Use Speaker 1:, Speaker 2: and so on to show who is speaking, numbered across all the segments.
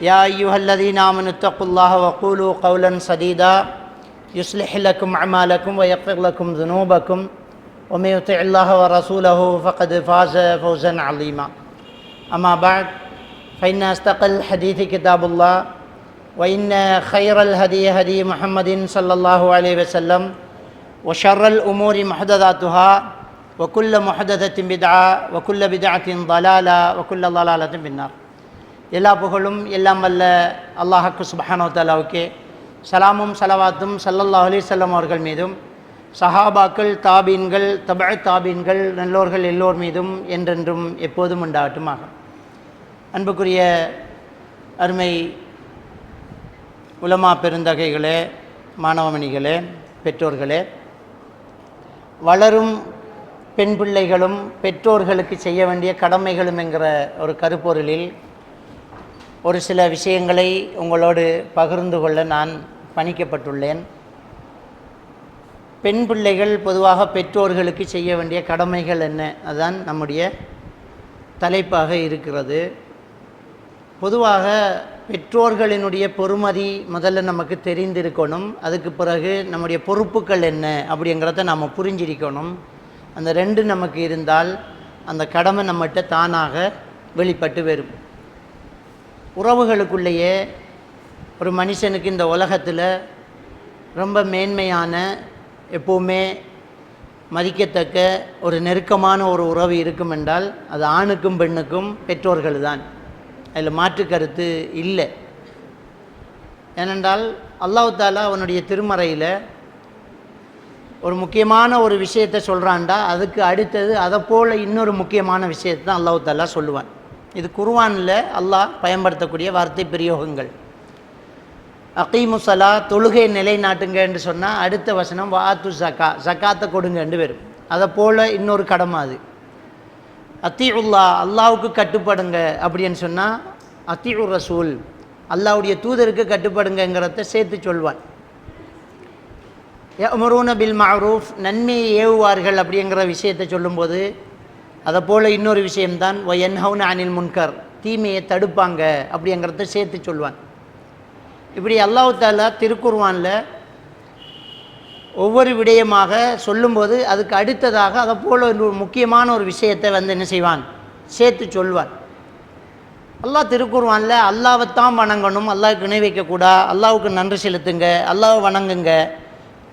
Speaker 1: يا أيها الذين آمنوا اتقوا الله وقولوا قولا سديدا يصلح لكم أعمالكم ويغفر لكم ذنوبكم ومن يطع الله ورسوله فقد فاز فوزا عظيما. أما بعد فإن أصدق الحديث كتاب الله وإن خير الهدي هدي محمد صلى الله عليه وسلم وشر الأمور محدثاتها وكل محدثة بدعة وكل بدعة ضلالة وكل ضلالة في النار. எல்லா புகழும் எல்லாம் வல்ல அல்லாஹ்வுக்கு சுப்ஹானஹு வ தஆலாவுக்கே, சலாமும் சலவாத்தும் ஸல்லல்லாஹு அலைஹி வஸல்லம் அவர்கள் மீதும், சஹாபாக்கள், தாபீன்கள், தபஅ தாபீன்கள், நல்லோர்கள் எல்லோர் மீதும் என்றென்றும் எப்போதும் உண்டாகட்டுமாக. அன்புக்குரிய அருமை உலமா பெருந்தகைகளே, மாணவமணிகளே, பெற்றோர்களே, வளரும் பெண் பிள்ளைகளும் பெற்றோர்களுக்கு செய்ய வேண்டிய கடமைகளும் என்கிற ஒரு கருப்பொருளில் ஒரு சில விஷயங்களை உங்களோடு பகிர்ந்து கொள்ள நான் பணிக்கப்பட்டுள்ளேன். பெண் பிள்ளைகள் பொதுவாக பெற்றோர்களுக்கு செய்ய வேண்டிய கடமைகள் என்ன, அதுதான் நம்முடைய தலைப்பாக இருக்கிறது. பொதுவாக பெற்றோர்களினுடைய பொறுமதி முதல்ல நமக்கு தெரிந்திருக்கணும். அதுக்கு பிறகு நம்முடைய பொறுப்புகள் என்ன அப்படிங்கிறத நம்ம புரிஞ்சிருக்கணும். அந்த ரெண்டு நமக்கு இருந்தால் அந்த கடமை நம்மகிட்ட தானாக வெளிப்பட்டு வரும். உறவுகளுக்குள்ளேயே ஒரு மனுஷனுக்கு இந்த உலகத்தில் ரொம்ப மேன்மையான, எப்போவுமே மதிக்கத்தக்க ஒரு நெருக்கமான ஒரு உறவு இருக்கும் என்றால் அது ஆணுக்கும் பெண்ணுக்கும் பெற்றோர்கள் தான். அதில் மாற்று கருத்து இல்லை. ஏனென்றால் அல்லாஹ் தஆலா அவனுடைய திருமறையில் ஒரு முக்கியமான ஒரு விஷயத்தை சொல்கிறான்டா, அதுக்கு அடுத்தது அதை போல் இன்னொரு முக்கியமான விஷயத்தை தான் அல்லாஹ் தஆலா சொல்லுவான். இது குர்ஆனில் அல்லாஹ் பயன்படுத்தக்கூடிய வார்த்தை பிரயோகங்கள். அகீமு ஸலா, தொழுகை நிலைநாட்டுங்க என்று சொன்னால் அடுத்த வசனம் வாத்து ஜக்கா, ஜக்காத்தை கொடுங்கன்னு வரும். அதை போல் இன்னொரு கடமை அது. அத்தீஉல்லா, அல்லாஹ்வுக்கு கட்டுப்படுங்க அப்படின்னு சொன்னால் அத்தீஉர் ரசூல், அல்லாஹ்வுடைய தூதருக்கு கட்டுப்படுங்கிறத சேர்த்து சொல்வான். யஅ்முரூன பில் மஅரூஃப், நன்மையை ஏவுவார்கள் அப்படிங்கிற விஷயத்தை சொல்லும்போது அதை போல் இன்னொரு விஷயம்தான் வயன்ஹவுன அனில் முன்கர், தீமையை தடுப்பாங்க அப்படிங்கிறத சேர்த்து சொல்வான். இப்படி அல்லாஹ் தஆலா திருக்குர்ஆனில் ஒவ்வொரு விடயமாக சொல்லும்போது அதுக்கு அடுத்ததாக அதை போல் ஒரு முக்கியமான ஒரு விஷயத்தை என்ன செய்வான், சேர்த்து சொல்வான். அல்லாஹ் திருக்குர்ஆனில் அல்லாஹ்வைத்தான் வணங்கணும், அல்லாஹ்வுக்கு இணை வைக்கக்கூடா, அல்லாஹ்வுக்கு நன்றி செலுத்துங்க, அல்லாஹ்வை வணங்குங்க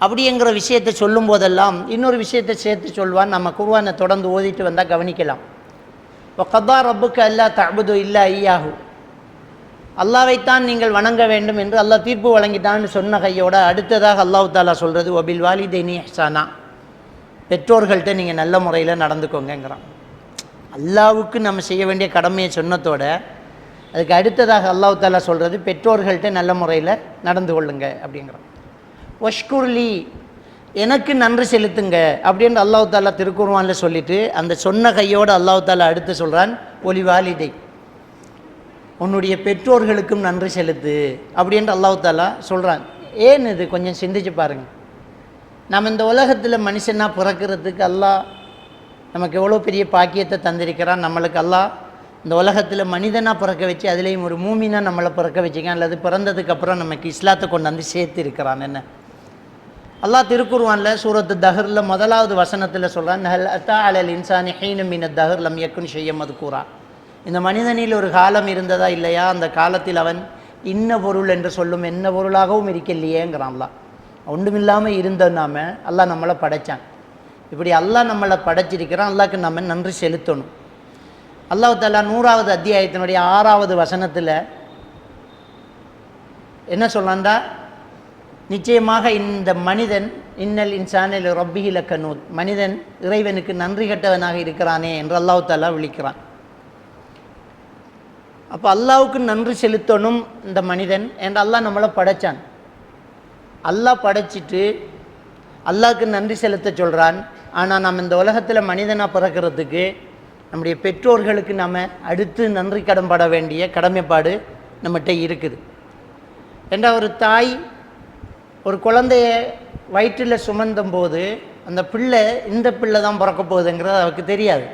Speaker 1: அப்படிங்கிற விஷயத்தை சொல்லும் போதெல்லாம் இன்னொரு விஷயத்தை சேர்த்து சொல்வான். நம்ம குர்ஆனை தொடர்ந்து ஓதிட்டு வந்தால் கவனிக்கலாம். வகதா ரப்புக அல்லா தஅபுது இல்லா இய்யாஹு, அல்லாஹ்வைத்தான் நீங்கள் வணங்க வேண்டும் என்று அல்லாஹ் தீர்ப்பு வழங்கிட்டான்னு சொன்ன கையோட அடுத்ததாக அல்லாஹ் தஆலா சொல்கிறது வபில் வாலிதைனி இஹ்சானா, பெற்றோர்கள்ட்ட நீங்கள் நல்ல முறையில் நடந்துக்கோங்கிறான். அல்லாஹ்வுக்கு நம்ம செய்ய வேண்டிய கடமையை சொன்னதோட அதுக்கு அடுத்ததாக அல்லாஹ் தஆலா சொல்கிறது பெற்றோர்கள்ட்ட நல்ல முறையில் நடந்து கொள்ளுங்க அப்படிங்கிறான். வஷ்குர்லி, எனக்கு நன்றி செலுத்துங்க அப்படின்னு அல்லாஹ் தஆலா திருக்குர்ஆனில் சொல்லிவிட்டு அந்த சொன்ன கையோடு அல்லாஹ் தஆலா அடுத்து சொல்கிறான் ஒலி வாலிதை, உன்னுடைய பெற்றோர்களுக்கும் நன்றி செலுத்து அப்படின்ட்டு அல்லாஹ் தஆலா சொல்கிறான். ஏன் இது கொஞ்சம் சிந்திச்சு பாருங்கள். நம்ம இந்த உலகத்தில் மனுஷனாக பிறக்கிறதுக்கு அல்லாஹ் நமக்கு எவ்வளோ பெரிய பாக்கியத்தை தந்திருக்கிறான். நம்மளுக்கு அல்லாஹ் இந்த உலகத்தில் மனிதனாக பிறக்க வச்சு அதுலேயும் ஒரு மூமினாக நம்மளை பிறக்க வச்சுக்கான், அல்லது பிறந்ததுக்கப்புறம் நமக்கு இஸ்லாத்தை கொண்டாந்து சேர்த்து இருக்கிறான். என்ன அல்லாஹ் திருக்குர்ஆனில் சூரத்து தஹரில் முதலாவது வசனத்தில் சொல்கிறான், ஹல் அத்தா அலல் இன்சானி ஹீனும் மின தஹர் லம் யக்குன் ஷையம் மதுக்கூரா, இந்த மனிதனில் ஒரு காலம் இருந்ததா இல்லையா, அந்த காலத்தில் அவன் இன்ன பொருள் என்று சொல்லும் என்ன பொருளாகவும் இருக்கலையேங்கிறான். அல்லாஹ் ஒன்றுமில்லாமல் இருந்த நாம அல்லாஹ் நம்மளை படைத்தான். இப்படி அல்லாஹ் நம்மளை படைச்சிருக்கிறான். அல்லாஹ்க்கு நம்ம நன்றி செலுத்தணும். அல்லாஹ் தஆலா 100வது அத்தியாயத்தினுடைய 6வது வசனத்தில் என்ன சொல்றான்டா, நிச்சயமாக இந்த மனிதன் இன்னல் இன்சானில் ரப்பிஹி லகனூத், மனிதன் இறைவனுக்கு நன்றி கட்டவனாக இருக்கிறானே என்று அல்லாஹ் தஆலா விழிக்கிறான். அப்போ அல்லாஹ்வுக்கு நன்றி செலுத்தணும் இந்த மனிதன் என்று அல்லாஹ் நம்மளை படைத்தான். அல்லாஹ் படைச்சிட்டு அல்லாஹ்வுக்கு நன்றி செலுத்த சொல்கிறான். ஆனால் நம்ம இந்த உலகத்தில் மனிதனாக பிறக்கிறதுக்கு நம்முடைய பெற்றோர்களுக்கு நம்ம அடுத்து நன்றி கடன்பட வேண்டிய கடமைப்பாடு நம்மகிட்ட இருக்குது. ஏண்டா ஒரு தாய் ஒரு குழந்தைய வயிற்றில் சுமந்தும் போது அந்த பிள்ளை இந்த பிள்ளை தான் பிறக்க போகுதுங்கிறது அவருக்கு தெரியாது.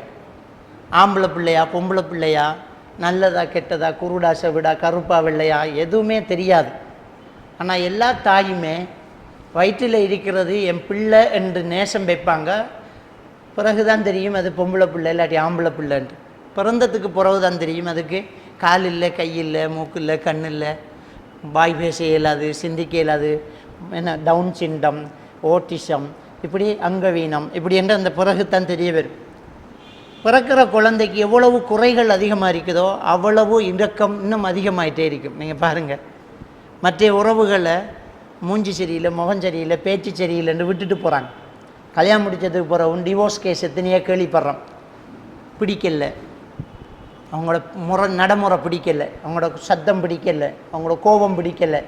Speaker 1: ஆம்பளை பிள்ளையா பொம்பளை பிள்ளையா நல்லதா கெட்டதா, குருடா செவிடா, கருப்பா வெள்ளையா, எதுவுமே தெரியாது. ஆனால் எல்லா தாயுமே வயிற்றில் இருக்கிறது என் பிள்ளை என்று நேசம் வைப்பாங்க. பிறகுதான் தெரியும் அது பொம்பளை பிள்ளை இல்லாட்டி ஆம்பளை பிள்ளைன்ட்டு. பிறந்ததுக்கு பிறகு தான் தெரியும் அதுக்கு கால் இல்லை, கை இல்லை, மூக்கு இல்லை, கண் இல்லை, வாய் பேச இயலாது, சிந்திக்க இயலாது, என்ன டவுன் சிண்டம், ஓட்டிசம், இப்படி அங்கவீனம், இப்படி என்று அந்த பிறகுத்தான் தெரிய வரும். பிறக்கிற குழந்தைக்கு எவ்வளவு குறைகள் அதிகமாக இருக்குதோ அவ்வளவு இரக்கம் இன்னும் அதிகமாகிட்டே இருக்கும். நீங்கள் பாருங்கள், மற்ற உறவுகளை மூஞ்சி சரியில்லை, முகம் சரியில்லை, பேச்சு சரியில்லைன்னு விட்டுட்டு போகிறாங்க. கல்யாணம் முடித்ததுக்கு பிறகு டிவோர்ஸ் கேஸ் எத்தனையோ கேள்விப்படுறோம். பிடிக்கல, அவங்களோட நடைமுறை பிடிக்கலை, அவங்களோட சத்தம் பிடிக்கலை, அவங்களோட கோபம் பிடிக்கலை,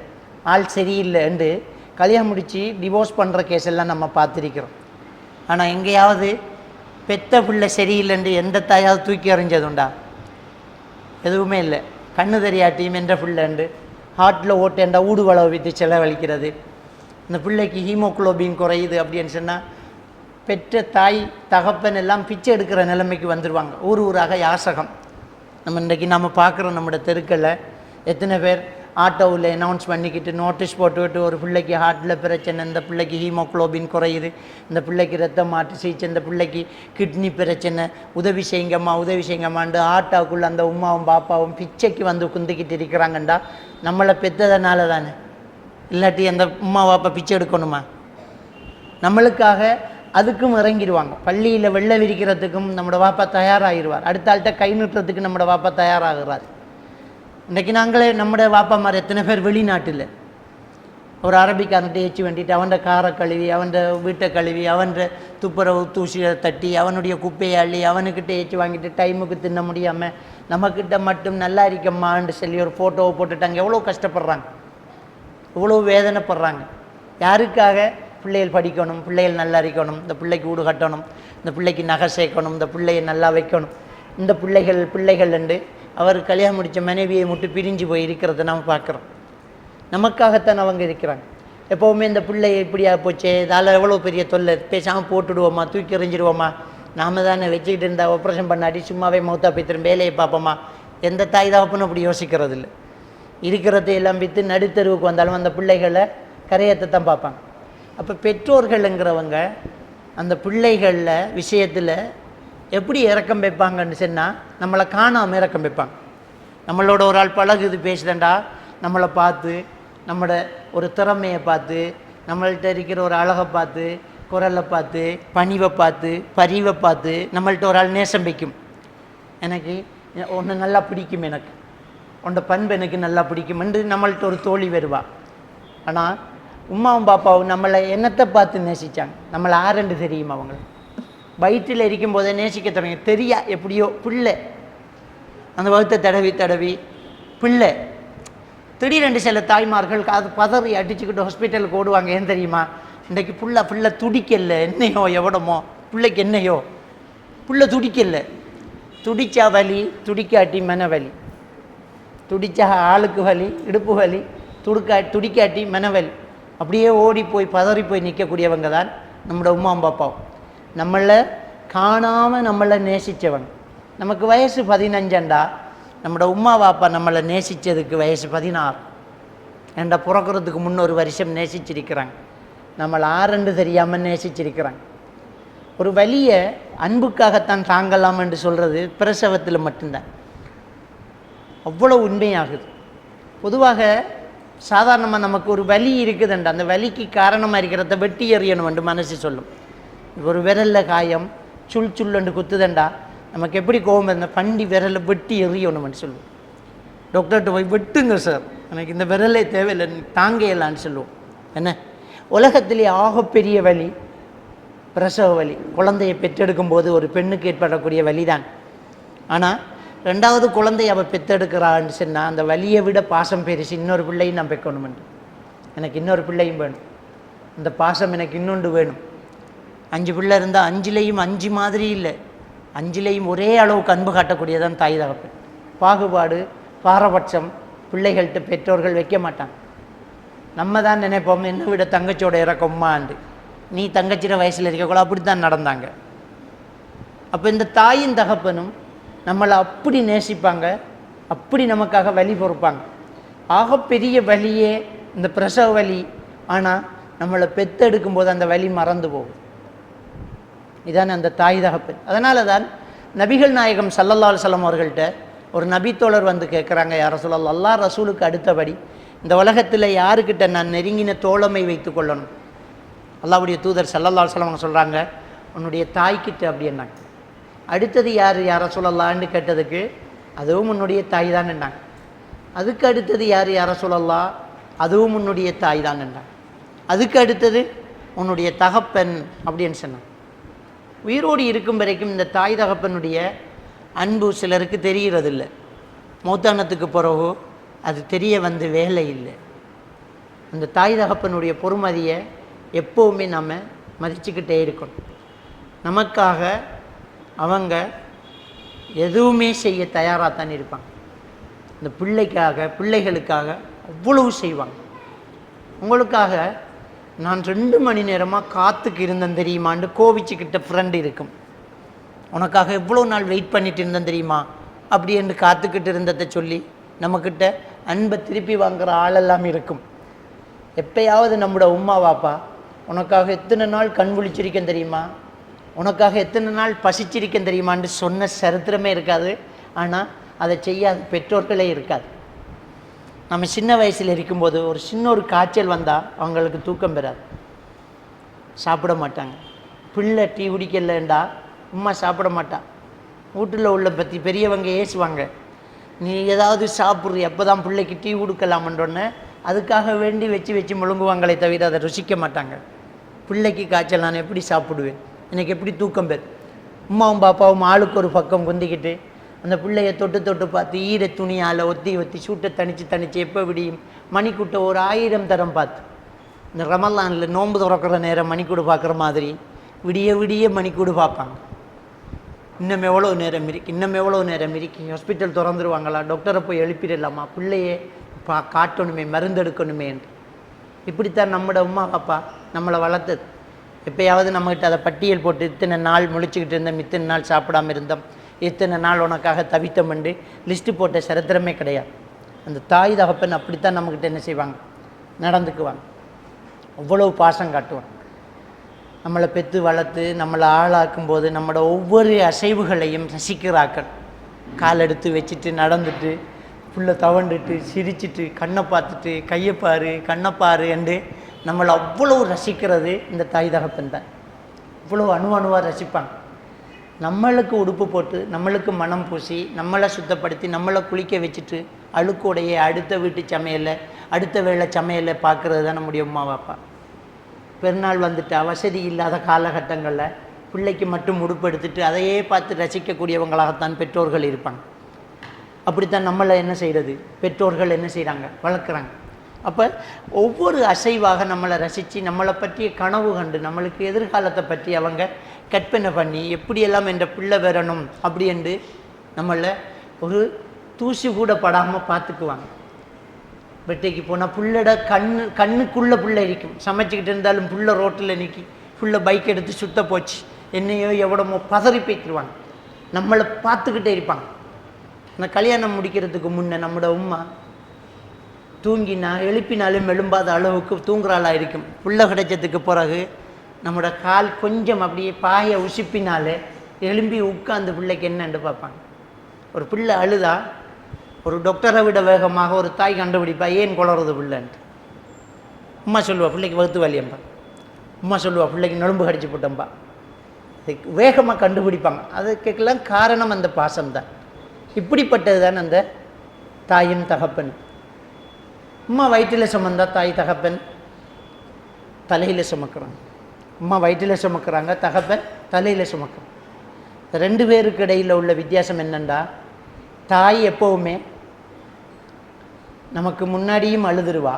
Speaker 1: ஆள் சரியில்லை என்று கல்யாணம் முடித்து டிவோர்ஸ் பண்ணுற கேஸ் எல்லாம் நம்ம பார்த்துருக்கிறோம். ஆனால் எங்கேயாவது பெத்த பிள்ளை சரியில்லைன்னு எந்த தாயாவது தூக்கி எறிஞ்சதுண்டா? எதுவுமே இல்லை. கண்ணு தெரியாட்டியும் என்ற பிள்ளைண்டு ஹார்ட்டில் ஓட்டேண்டா ஊடுவளவு விட்டு செலவழிக்கிறது. இந்த பிள்ளைக்கு ஹீமோகுளோபின் குறையுது அப்படின்னு சொன்னால் பெற்ற தாய் தகப்பன் எல்லாம் பிச்சை எடுக்கிற நிலைமைக்கு வந்துடுவாங்க. ஊராக யாசகம். இன்றைக்கி நம்ம பார்க்குறோம் நம்மளோட தெருக்களில் எத்தனை பேர் ஆட்டோவில் அனௌன்ஸ் பண்ணிக்கிட்டு நோட்டீஸ் போட்டுக்கிட்டு ஒரு பிள்ளைக்கு ஹார்ட்டில் பிரச்சனை, இந்த பிள்ளைக்கு ஹீமோகுளோபின் குறையுது, இந்த பிள்ளைக்கு ரத்தம் மாட்டு சீச்சு, இந்த பிள்ளைக்கு கிட்னி பிரச்சனை, உதவி செய்யுங்கம்மா உதவி செய்யுங்கம்மாண்டு ஆட்டோக்குள்ளே அந்த உமாவும் பாப்பாவும் பிச்சைக்கு வந்து குந்திக்கிட்டு இருக்கிறாங்கண்டா நம்மளை பெற்றதுனால தானே. இல்லாட்டி அந்த உமா பாப்பா பிச்சை எடுக்கணுமா? நம்மளுக்காக அதுக்கும் இறங்கிடுவாங்க. பள்ளியில் வெள்ளை விரிக்கிறதுக்கும் நம்மளோட பாப்பா தயாராகிடுவார். அடுத்த ஆள்கிட்ட கை நிட்டுறதுக்கு நம்மளோட பாப்பா தயாராகிறார். இன்றைக்கி நாங்களே நம்மளோட வாப்பா மாதிரி எத்தனை பேர் வெளிநாட்டில் ஒரு அரபிக்காரன்ட்டு ஏற்றி வேண்டிட்டு அவன் காரை கழுவி, அவன் வீட்டை கழுவி, அவன் துப்புரவு தூசியை தட்டி, அவனுடைய குப்பையை அள்ளி அவனுக்கிட்ட ஏற்றி வாங்கிட்டு டைமுக்கு தின்ன முடியாமல் நம்மக்கிட்ட மட்டும் நல்லா இருக்கம்மான்னு சொல்லி ஒரு ஃபோட்டோவை போட்டுட்டாங்க. எவ்வளோ கஷ்டப்படுறாங்க, எவ்வளோ வேதனைப்படுறாங்க. யாருக்காக? பிள்ளைகள் படிக்கணும், பிள்ளைகள் நல்லா இருக்கணும், இந்த பிள்ளைக்கு வீடு கட்டணும், இந்த பிள்ளைக்கு நகை சேர்க்கணும், இந்த பிள்ளையை நல்லா வைக்கணும், இந்த பிள்ளைகள் என்று அவர் கல்யாணம் முடித்த மனைவியை மட்டும் பிரிஞ்சு போய் இருக்கிறத நாம் பார்க்குறோம். நமக்காகத்தான் அவங்க இருக்கிறாங்க. எப்போவுமே இந்த பிள்ளை இப்படியா போச்சே, இதால் எவ்வளோ பெரிய தொல்லை, பேசாமல் போட்டுடுவோமா, தூக்கி எறிஞ்சிடுவோமா, நாம் தானே வச்சுக்கிட்டு இருந்தால் ஆப்ரேஷன் பண்ணாடி சும்மாவே மௌத்தா போய்த்திரும், வேலையை பார்ப்போமா. எந்த தாய் தகப்பன்னு அப்படி யோசிக்கிறது இல்லை. இருக்கிறத எல்லாம் விற்று நடுத்தருவுக்கு வந்தாலும் அந்த பிள்ளைகளை கரையத்தை தான் பார்ப்பாங்க. அப்போ பெற்றோர்கள்ங்கிறவங்க அந்த பிள்ளைகளில் விஷயத்தில் எப்படி இறக்கம் வைப்பாங்கன்னு சொன்னால் நம்மளை காணாமல் இறக்கம் வைப்பாங்க. நம்மளோட ஒரு ஆள் பழகுது பேசுதண்டா, நம்மளை பார்த்து, நம்மளோட ஒரு திறமையை பார்த்து, நம்மள்கிட்ட இருக்கிற ஒரு அழகை பார்த்து, குரலை பார்த்து, பணிவை பார்த்து, பரிவை பார்த்து நம்மள்கிட்ட ஒரு ஆள் நேசம் வைக்கும். எனக்கு ஒன்று நல்லா பிடிக்கும், எனக்கு உன்னோட பண்பு எனக்கு நல்லா பிடிக்கும் என்று நம்மள்கிட்ட ஒரு தோழி வருவா. ஆனால் உமாவும் பாப்பாவும் நம்மளை என்னத்தை பார்த்து நேசித்தாங்க? நம்மளை ஆரண்டு தெரியுமா? அவங்க வயிற்றில் இருக்கும்போதே நேசிக்க தொடங்கி தெரியா எப்படியோ பிள்ளை அந்த வகுத்தை தடவி பிள்ளை. திடீரென்று சில தாய்மார்கள் அது பதறி அடிச்சுக்கிட்டு ஹாஸ்பிட்டலுக்கு ஓடுவாங்க. ஏன் தெரியுமா? இன்றைக்கு பிள்ளை துடிக்கல, என்னையோ எவ்வளமோ பிள்ளைக்கு என்னையோ பிள்ளை துடிக்கல. துடிச்சா வலி, துடிக்காட்டி மனவலி, துடிச்சா ஆளுக்கு வலி, இடுப்பு வலி, துடிக்காட்டி மனவலி. அப்படியே ஓடி போய் பதறி போய் நிற்கக்கூடியவங்க தான் நம்மளோட உமா பாப்பாவும். நம்மளை காணாமல் நம்மளை நேசித்தவங்க. நமக்கு வயசு 15 நம்மளோட உமா பாப்பா நம்மளை நேசித்ததுக்கு வயசு 16. என்ற பிறக்கிறதுக்கு முன்னொரு வருஷம் நேசிச்சிருக்கிறாங்க. நம்மளை ஆரண்டு தெரியாமல் நேசிச்சிருக்கிறாங்க. ஒரு வலியை அன்புக்காகத்தான் தாங்கலாம் என்று சொல்கிறது பிரசவத்தில் மட்டும்தான். அவ்வளோ உண்மையாகுது. பொதுவாக சாதாரணமாக நமக்கு ஒரு வலி இருக்குதுண்டா, அந்த வலிக்கு காரணமாக இருக்கிறத வெட்டி எறியணும் என்று மனசு சொல்லும். ஒரு விரலில் காயம் சுள்ளுண்டு குத்துதண்டா நமக்கு எப்படி கோபம் இருந்தால் பண்டி விரலை வெட்டி எறியணும்னு சொல்லுவோம். டாக்டர்கிட்ட போய் வெட்டுங்க சார், எனக்கு இந்த விரலே தேவையில்லை, தாங்கையில்லான்னு சொல்லுவோம். என்ன உலகத்திலே ஆகப்பெரிய வலி பிரசவ வலி. குழந்தையை பெற்றெடுக்கும் போது ஒரு பெண்ணுக்கு ஏற்படக்கூடிய வலி தான். ஆனால் 2வது குழந்தையை அவள் பெற்றெடுக்கிறான்னு சொன்னால் அந்த வலியை விட பாசம் பெருசு. இன்னொரு பிள்ளையும் நான் பெக்கணுமென்று, எனக்கு இன்னொரு பிள்ளையும் வேணும், இந்த பாசம் எனக்கு இன்னொன்று வேணும். 5 பிள்ளை இருந்தால் 5லேயும் 5 மாதிரி இல்லை, 5லேயும் ஒரே அளவுக்கு அன்பு காட்டக்கூடியதான் தாய் தகப்பன். பாகுபாடு பாரபட்சம் பிள்ளைகள்கிட்ட பெற்றோர்கள் வைக்க மாட்டாங்க. நம்ம தான் நினைப்போம் என்னை விட தங்கச்சியோட இறக்கம்மாண்டு, நீ தங்கச்சிற வயசில் இருக்கக்கூட அப்படித்தான் நடந்தாங்க. அப்போ இந்த தாயும் தகப்பனும் நம்மளை அப்படி நேசிப்பாங்க. அப்படி நமக்காக வலி பொறுப்பாங்க. ஆகப்பெரிய வலியே இந்த பிரசவ வலி. ஆனால் நம்மளை பெத்தெடுக்கும் போது அந்த வலி மறந்து போகும். இதான் அந்த தாய் தகப்பன். அதனால தான் நபிகள் நாயகம் ஸல்லல்லாஹு அலைஹி வஸல்லம் அவர்கள்ட்ட ஒரு நபித்தோழர் வந்து கேட்குறாங்க, யா ரசூலல்லாஹ், அல்லாஹ் ரசூலுக்கு அடுத்தபடி இந்த உலகத்தில் யாருக்கிட்ட நான் நெருங்கின தோழமை வைத்து கொள்ளணும்? அல்லாஹ்வுடைய தூதர் ஸல்லல்லாஹு அலைஹி வஸல்லம் சொல்கிறாங்க, உன்னுடைய தாய்கிட்ட அப்படின்னாங்க. அடுத்தது யார் யா ரசூலல்லாஹ்னு கேட்டதுக்கு, அதுவும் உன்னுடைய தாய் தான் என்னாங்க. அதுக்கு அடுத்தது யார் யா ரசூலல்லாஹ், அதுவும் உன்னுடைய தாய் தான் என்னாங்க. அதுக்கு அடுத்தது உன்னுடைய தகப்பன் அப்படின்னு சொன்னாங்க. உயிரோடு இருக்கும் வரைக்கும் இந்த தாய் தகப்பனுடைய அன்பு சிலருக்கு தெரிகிறதில்லை. மௌத்தானத்துக்கு பிறகு அது தெரிய வந்து வேலை இல்லை. அந்த தாய் தகப்பனுடைய பொறுமதியை எப்போவுமே நம்ம மதிச்சுக்கிட்டே இருக்கணும். நமக்காக அவங்க எதுவுமே செய்ய தயாராக தான் இருப்பாங்க. இந்த பிள்ளைகளுக்காக அவ்வளவு செய்வாங்க. உங்களுக்காக நான் 2 மணி நேரமாக காத்துக்கு இருந்தேன் தெரியுமான்னு கோவிச்சுக்கிட்ட ஃப்ரெண்டு இருக்கும். உனக்காக எவ்வளோ நாள் வெயிட் பண்ணிட்டு இருந்தேன் தெரியுமா அப்படி என்று காத்துக்கிட்டு இருந்ததை சொல்லி நம்மக்கிட்ட அன்பை திருப்பி வாங்குகிற ஆளெல்லாம் இருக்கும். எப்பயாவது நம்மளோட உம்மா வாப்பா உனக்காக எத்தனை நாள் கண் விழிச்சிருக்கேன் தெரியுமா, உனக்காக எத்தனை நாள் பசிச்சிருக்கேன் தெரியுமான்னு சொன்ன சரித்திரமே இருக்காது. ஆனால் அதை செய்யாத பெற்றோர்களே இருக்காது. நம்ம சின்ன வயசில் இருக்கும்போது ஒரு காய்ச்சல் வந்தால் அவங்களுக்கு தூக்கம் பெறாது, சாப்பிட மாட்டாங்க. பிள்ளை டீ குடிக்கலண்டா உம்மா சாப்பிட மாட்டா. வீட்டில் உள்ள பற்றி பெரியவங்க ஏசுவாங்க, நீ ஏதாவது சாப்பிட்றி அப்போ தான் பிள்ளைக்கு டீ கொடுக்கலாமன்றோன்னே அதுக்காக வேண்டி வச்சு முழுங்குவாங்களே தவிர அதை ருசிக்க மாட்டாங்க. பிள்ளைக்கு காய்ச்சல் நான் எப்படி சாப்பிடுவேன், எனக்கு எப்படி தூக்கம் பெறும்? உம்மாவும் பாப்பாவும் ஆளுக்கு ஒரு பக்கம் குந்திக்கிட்டு அந்த பிள்ளைய தொட்டு பார்த்து ஈர துணியால் ஒத்தி சூட்டை தணிச்சு எப்போ விடியும் மணிக்கூட்ட ஒரு 1000 தரம் பார்த்து, இந்த ரமலானில் நோன்பு திறக்கிற நேரம் மணிக்கூடு பார்க்குற மாதிரி விடிய மணிக்கூடு பார்ப்பாங்க. இன்னும் எவ்வளோ நேரம் இருக்கு, ஹாஸ்பிட்டல் திறந்துருவாங்களா, டாக்டரை போய் எழுப்பிடலாமா, பிள்ளையே காட்டணுமே, மருந்தெடுக்கணுமே என்று. இப்படித்தான் நம்மளோட உம்மா அப்பா நம்மளை வளர்த்தது. எப்பயாவது நம்மகிட்ட அதை பட்டியல் போட்டு இத்தனை நாள் முழிச்சுக்கிட்டு இருந்தோம், இத்தனை நாள் சாப்பிடாமல் இருந்தோம், இத்தனை நாள் உனக்காக தவித்தம் என்று லிஸ்ட்டு போட்ட சரித்திரமே கிடையாது. அந்த தாய் தகப்பன் அப்படித்தான் நம்மக்கிட்ட என்ன செய்வாங்க, நடந்துக்குவாங்க. அவ்வளவு பாசம் காட்டுவாங்க. நம்மளை பெற்று வளர்த்து நம்மளை ஆளாக்கும் போது நம்மளோட ஒவ்வொரு அசைவுகளையும் ரசிக்கிறாக்கள். கால் எடுத்து வச்சுட்டு நடந்துட்டு புள்ள தவண்டுட்டு சிரிச்சிட்டு கண்ணை பார்த்துட்டு கையைப்பாரு கண்ணப்பாரு என்று நம்மளை அவ்வளவு ரசிக்கிறது இந்த தாய் தகப்பன் தான். இவ்வளோ அணுவாக ரசிப்பாங்க. நம்மளுக்கு உடுப்பு போட்டு நம்மளுக்கு மனம் பூசி நம்மளை சுத்தப்படுத்தி நம்மளை குளிக்க வச்சுட்டு அழுக்கோடைய அடுத்த வீட்டு சமையலை அடுத்த வேளை சமையலை பார்க்குறது தான் நம்முடைய அம்மா பாப்பா. பெருநாள் வந்துட்டு வசதி இல்லாத காலகட்டங்களில் பிள்ளைக்கு மட்டும் உடுப்பு எடுத்துட்டு அதையே பார்த்து ரசிக்கக்கூடியவங்களாகத்தான் பெற்றோர்கள் இருப்பாங்க. அப்படித்தான் நம்மளை என்ன செய்கிறது, பெற்றோர்கள் என்ன செய்கிறாங்க, வளர்க்குறாங்க. அப்போ ஒவ்வொரு அசைவாக நம்மளை ரசித்து நம்மளை பற்றிய கனவு கண்டு நம்மளுக்கு எதிர்காலத்தை பற்றி அவங்க கற்பனை பண்ணி எப்படியெல்லாம் என்ற பிள்ளை வரணும் அப்படி என்று நம்மளை ஒரு தூசி கூட படாமல் பார்த்துக்குவாங்க. வெட்டைக்கு போனால் புள்ளோட கண்ணுக்குள்ளே புள்ள இருக்கும். சமைச்சிக்கிட்டு இருந்தாலும் புள்ள ரோட்டில் நிற்கி புள்ள பைக் எடுத்து சுத்த போச்சு என்னையோ எவ்வளமோ பதறி போய்த்துருவாங்க. நம்மளை பார்த்துக்கிட்டே இருப்பாங்க. நான் கல்யாணம் முடிக்கிறதுக்கு முன்னே நம்மளோட உம்மா தூங்கினா எழுப்பினாலும் எழும்பாத அளவுக்கு தூங்குறாளாக இருக்கும். புள்ள கிடைச்சதுக்கு பிறகு நம்மளோட கால் கொஞ்சம் அப்படியே பாயை உசிப்பினாலே எழும்பி உட்காந்து பிள்ளைக்கு என்னன்னு பார்ப்பாங்க. ஒரு பிள்ளை அழுதா ஒரு டாக்டரை விட வேகமாக ஒரு தாய் கண்டுபிடிப்பா ஏன் குளறுது பிள்ளைன்ட்டு. உம்மா சொல்லுவா பிள்ளைக்கு வகுத்து வலியம்பா, உம்மா சொல்லுவா பிள்ளைக்கு நொழும்பு கடிச்சு போட்டோம்பா. வேகமாக கண்டுபிடிப்பாங்க. அதுக்கெல்லாம் காரணம் அந்த பாசம்தான். இப்படிப்பட்டது தான் அந்த தாயின் தகப்பன். அம்மா வயிற்றில் சுமந்தா தாய் தகப்பன் தலையில் சுமக்கிறாங்க. அம்மா வயிற்றில் சுமக்கிறாங்க, தகப்பன் தலையில் சுமக்கிறாங்க. 2 பேருக்கு இடையில் உள்ள வித்தியாசம் என்னென்னா, தாய் எப்போவுமே நமக்கு முன்னாடியும் அழுதுருவா,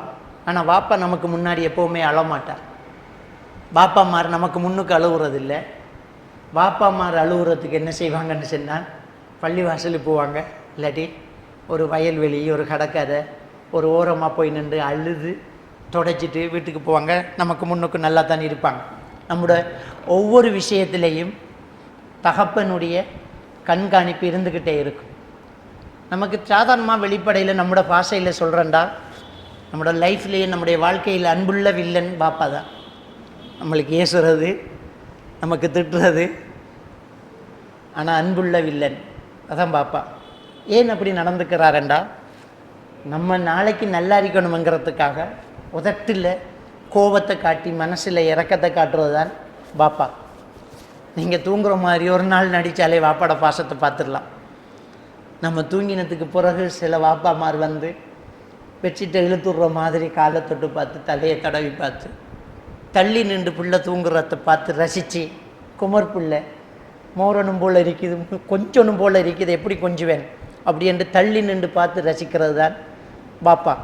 Speaker 1: ஆனால் வாப்பா நமக்கு முன்னாடி எப்போவுமே அழமாட்டார். பாப்பாமார் நமக்கு முன்னுக்கு அழுகுறதில்லை. பாப்பாமார் அழுகுறதுக்கு என்ன செய்வாங்கன்னு சொன்னால் பள்ளிவாசலுக்கு போவாங்க, இல்லாட்டி ஒரு வயல்வெளி ஒரு கடற்கரை ஒரு ஓரமாக போய் நின்று அழுது தொடச்சிட்டு வீட்டுக்கு போவாங்க. நமக்கு முன்னுக்கு நல்லா தான் இருப்பாங்க. நம்மளோட ஒவ்வொரு விஷயத்துலேயும் தகப்பனுடைய கண்காணிப்பு இருந்துக்கிட்டே இருக்கும். நமக்கு சாதாரணமாக வெளிப்படையில் நம்மளோட பாஷையில் சொல்கிறேன்டா, நம்மளோட லைஃப்லேயே நம்முடைய வாழ்க்கையில் அன்புள்ள வில்லன் பாப்பா தான். நம்மளுக்கு ஏசுறது, நமக்கு திட்டுறது, ஆனால் அன்புள்ள வில்லன் அதான் பாப்பா. ஏன் அப்படி நடந்துக்கிறாரண்டா, நம்ம நாளைக்கு நல்லா இருக்கணுங்கிறதுக்காக உதட்டில் கோபத்தை காட்டி மனசில் இறக்கத்தை காட்டுறது தான் பாப்பா. நீங்கள் தூங்குற மாதிரி ஒரு நாள் நடித்தாலே வாப்பாட பாசத்தை பார்த்துடலாம். நம்ம தூங்கினத்துக்கு பிறகு சில வாப்பாமார் வந்து பெட்ஷீட்டை இழுத்துடுற மாதிரி காலை தொட்டு பார்த்து தலையை தடவி பார்த்து தள்ளி நின்று பிள்ளை தூங்குறத பார்த்து ரசித்து, குமர் பிள்ளை மோரனும் போல் இருக்குது, கொஞ்சனும் போல் இருக்குது, எப்படி கொஞ்சுவேன் அப்படி என்று தள்ளி நின்று பார்த்து ரசிக்கிறது தான் பாப்பா.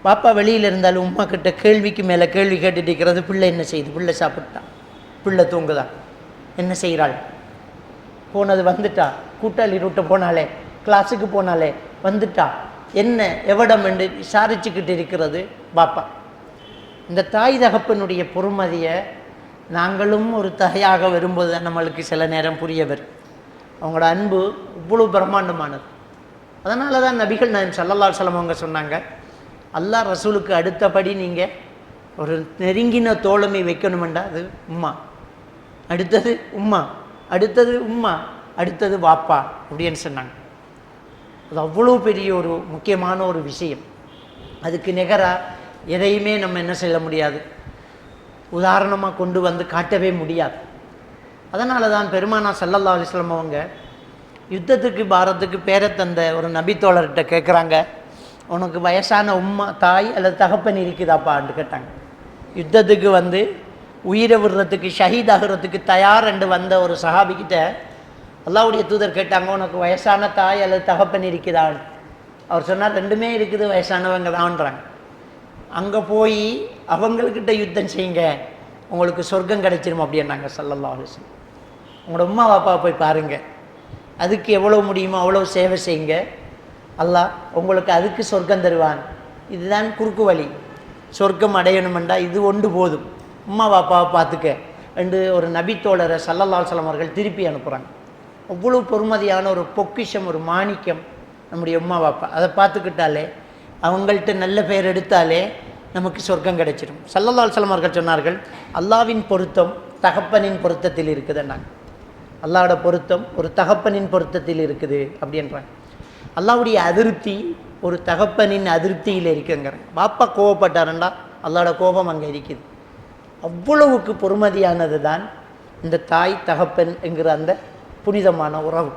Speaker 1: பாப்பா வெளியில் இருந்தாலும் உமா கிட்ட கேள்விக்கு மேலே கேள்வி கேட்டுட்டு இருக்கிறது. பிள்ளை என்ன செய்யுது, பிள்ளை சாப்பிட்டான், பிள்ளை தூங்குதான், என்ன செய்கிறாள், போனது வந்துட்டா, கூட்டாளி ரூட்டை போனாலே, கிளாஸுக்கு போனாலே வந்துட்டா, என்ன எவடம் என்று விசாரிச்சுக்கிட்டு இருக்கிறது பாப்பா. இந்த தாய் தகப்பனுடைய பொறுமதியை நாங்களும் ஒரு தாயாக வரும்போது தான் நம்மளுக்கு சில நேரம் புரிய வரும். அவங்களோட அன்பு இவ்வளோ பிரம்மாண்டமானது. அதனால தான் நபிகள் நாயகம் ஸல்லல்லாஹு அலைஹி வஸல்லம் அவங்க சொன்னாங்க, அல்லாஹ் ரசூலுக்கு அடுத்தபடி நீங்கள் ஒரு நெருங்கின தோழமை வைக்கணுமெண்டா அது உம்மா, அடுத்தது உம்மா, அடுத்தது உம்மா, அடுத்தது வாப்பா அப்படின்னு சொன்னாங்க. அது அவ்வளோ பெரிய ஒரு முக்கியமான ஒரு விஷயம். அதுக்கு நிகராக எதையுமே நம்ம என்ன செய்ய முடியாது, உதாரணமாக கொண்டு வந்து காட்டவே முடியாது. அதனால தான் பெருமானா ஸல்லல்லாஹு அலைஹி வஸல்லம் அவங்க யுத்தத்துக்கு பாரத்துக்கு பேரை தந்த ஒரு நபித்தோழர்கிட்ட கேட்குறாங்க, உனக்கு வயசான உம்மா தாய் அல்லது தகப்பன் இருக்குதாப்பான்னு கேட்டாங்க. யுத்தத்துக்கு வந்து உயிரை விடுறதுக்கு ஷஹீத் ஆகிறதுக்கு தயார் என்று வந்த ஒரு சஹாபிக்கிட்ட அல்லாஹ்வுடைய தூதர் கேட்டாங்க, உனக்கு வயசான தாய் அல்லது தகப்பன் இருக்குதான்னு. அவர் சொன்னார், ரெண்டுமே இருக்குது, வயசானவங்க தான்றாங்க. அங்கே போய் அவங்கக்கிட்ட யுத்தம் செய்யுங்க, உங்களுக்கு சொர்க்கம் கிடைச்சிரும் அப்படின்னாங்க ஸல்லல்லாஹு அலைஹி வஸல்லம். உங்களோட உம்மா பாப்பாவை போய் பாருங்கள், அதுக்கு எவ்வளோ முடியுமோ அவ்வளோ சேவை செய்யுங்க, அல்லாஹ் உங்களுக்கு அதுக்கு சொர்க்கம் தருவான். இதுதான் குறுக்கு வழி. சொர்க்கம் அடையணுமெண்டா இது ஒன்று போதும், உம்மா பாப்பாவை பார்த்துக்க என்று ஒரு நபித்தோழரை ஸல்லல்லாஹு அலைஹி வஸல்லம் அவர்கள் திருப்பி அனுப்புகிறாங்க. அவ்வளோ பொறுமதியான ஒரு பொக்கிஷம், ஒரு மாணிக்கம் நம்முடைய உம்மா பாப்பா. அதை பார்த்துக்கிட்டாலே, அவங்கள்ட்ட நல்ல பெயர் எடுத்தாலே நமக்கு சொர்க்கம் கிடைச்சிடும். ஸல்லல்லாஹு அலைஹி வஸல்லம் அவர்கள் சொன்னார்கள், அல்லாஹ்வின் பொருத்தம் தகப்பனின் பொருத்தத்தில் இருக்குதுன்னாங்க. அல்லாஹ்வோட பொருத்தம் ஒரு தகப்பனின் பொருத்தத்தில் இருக்குது அப்படின்றாங்க. அல்லாஹ்வுடைய அதிருப்தி ஒரு தகப்பனின் அதிருப்தியில் இருக்குங்கிறாங்க. பாப்பா கோவப்பட்டாருண்டா அல்லாஹ்வோட கோபம் அங்கே இருக்குது. அவ்வளவுக்கு பொறுமதியானது தான் இந்த தாய் தகப்பன் என்கிற அந்த புனிதமான உறவு.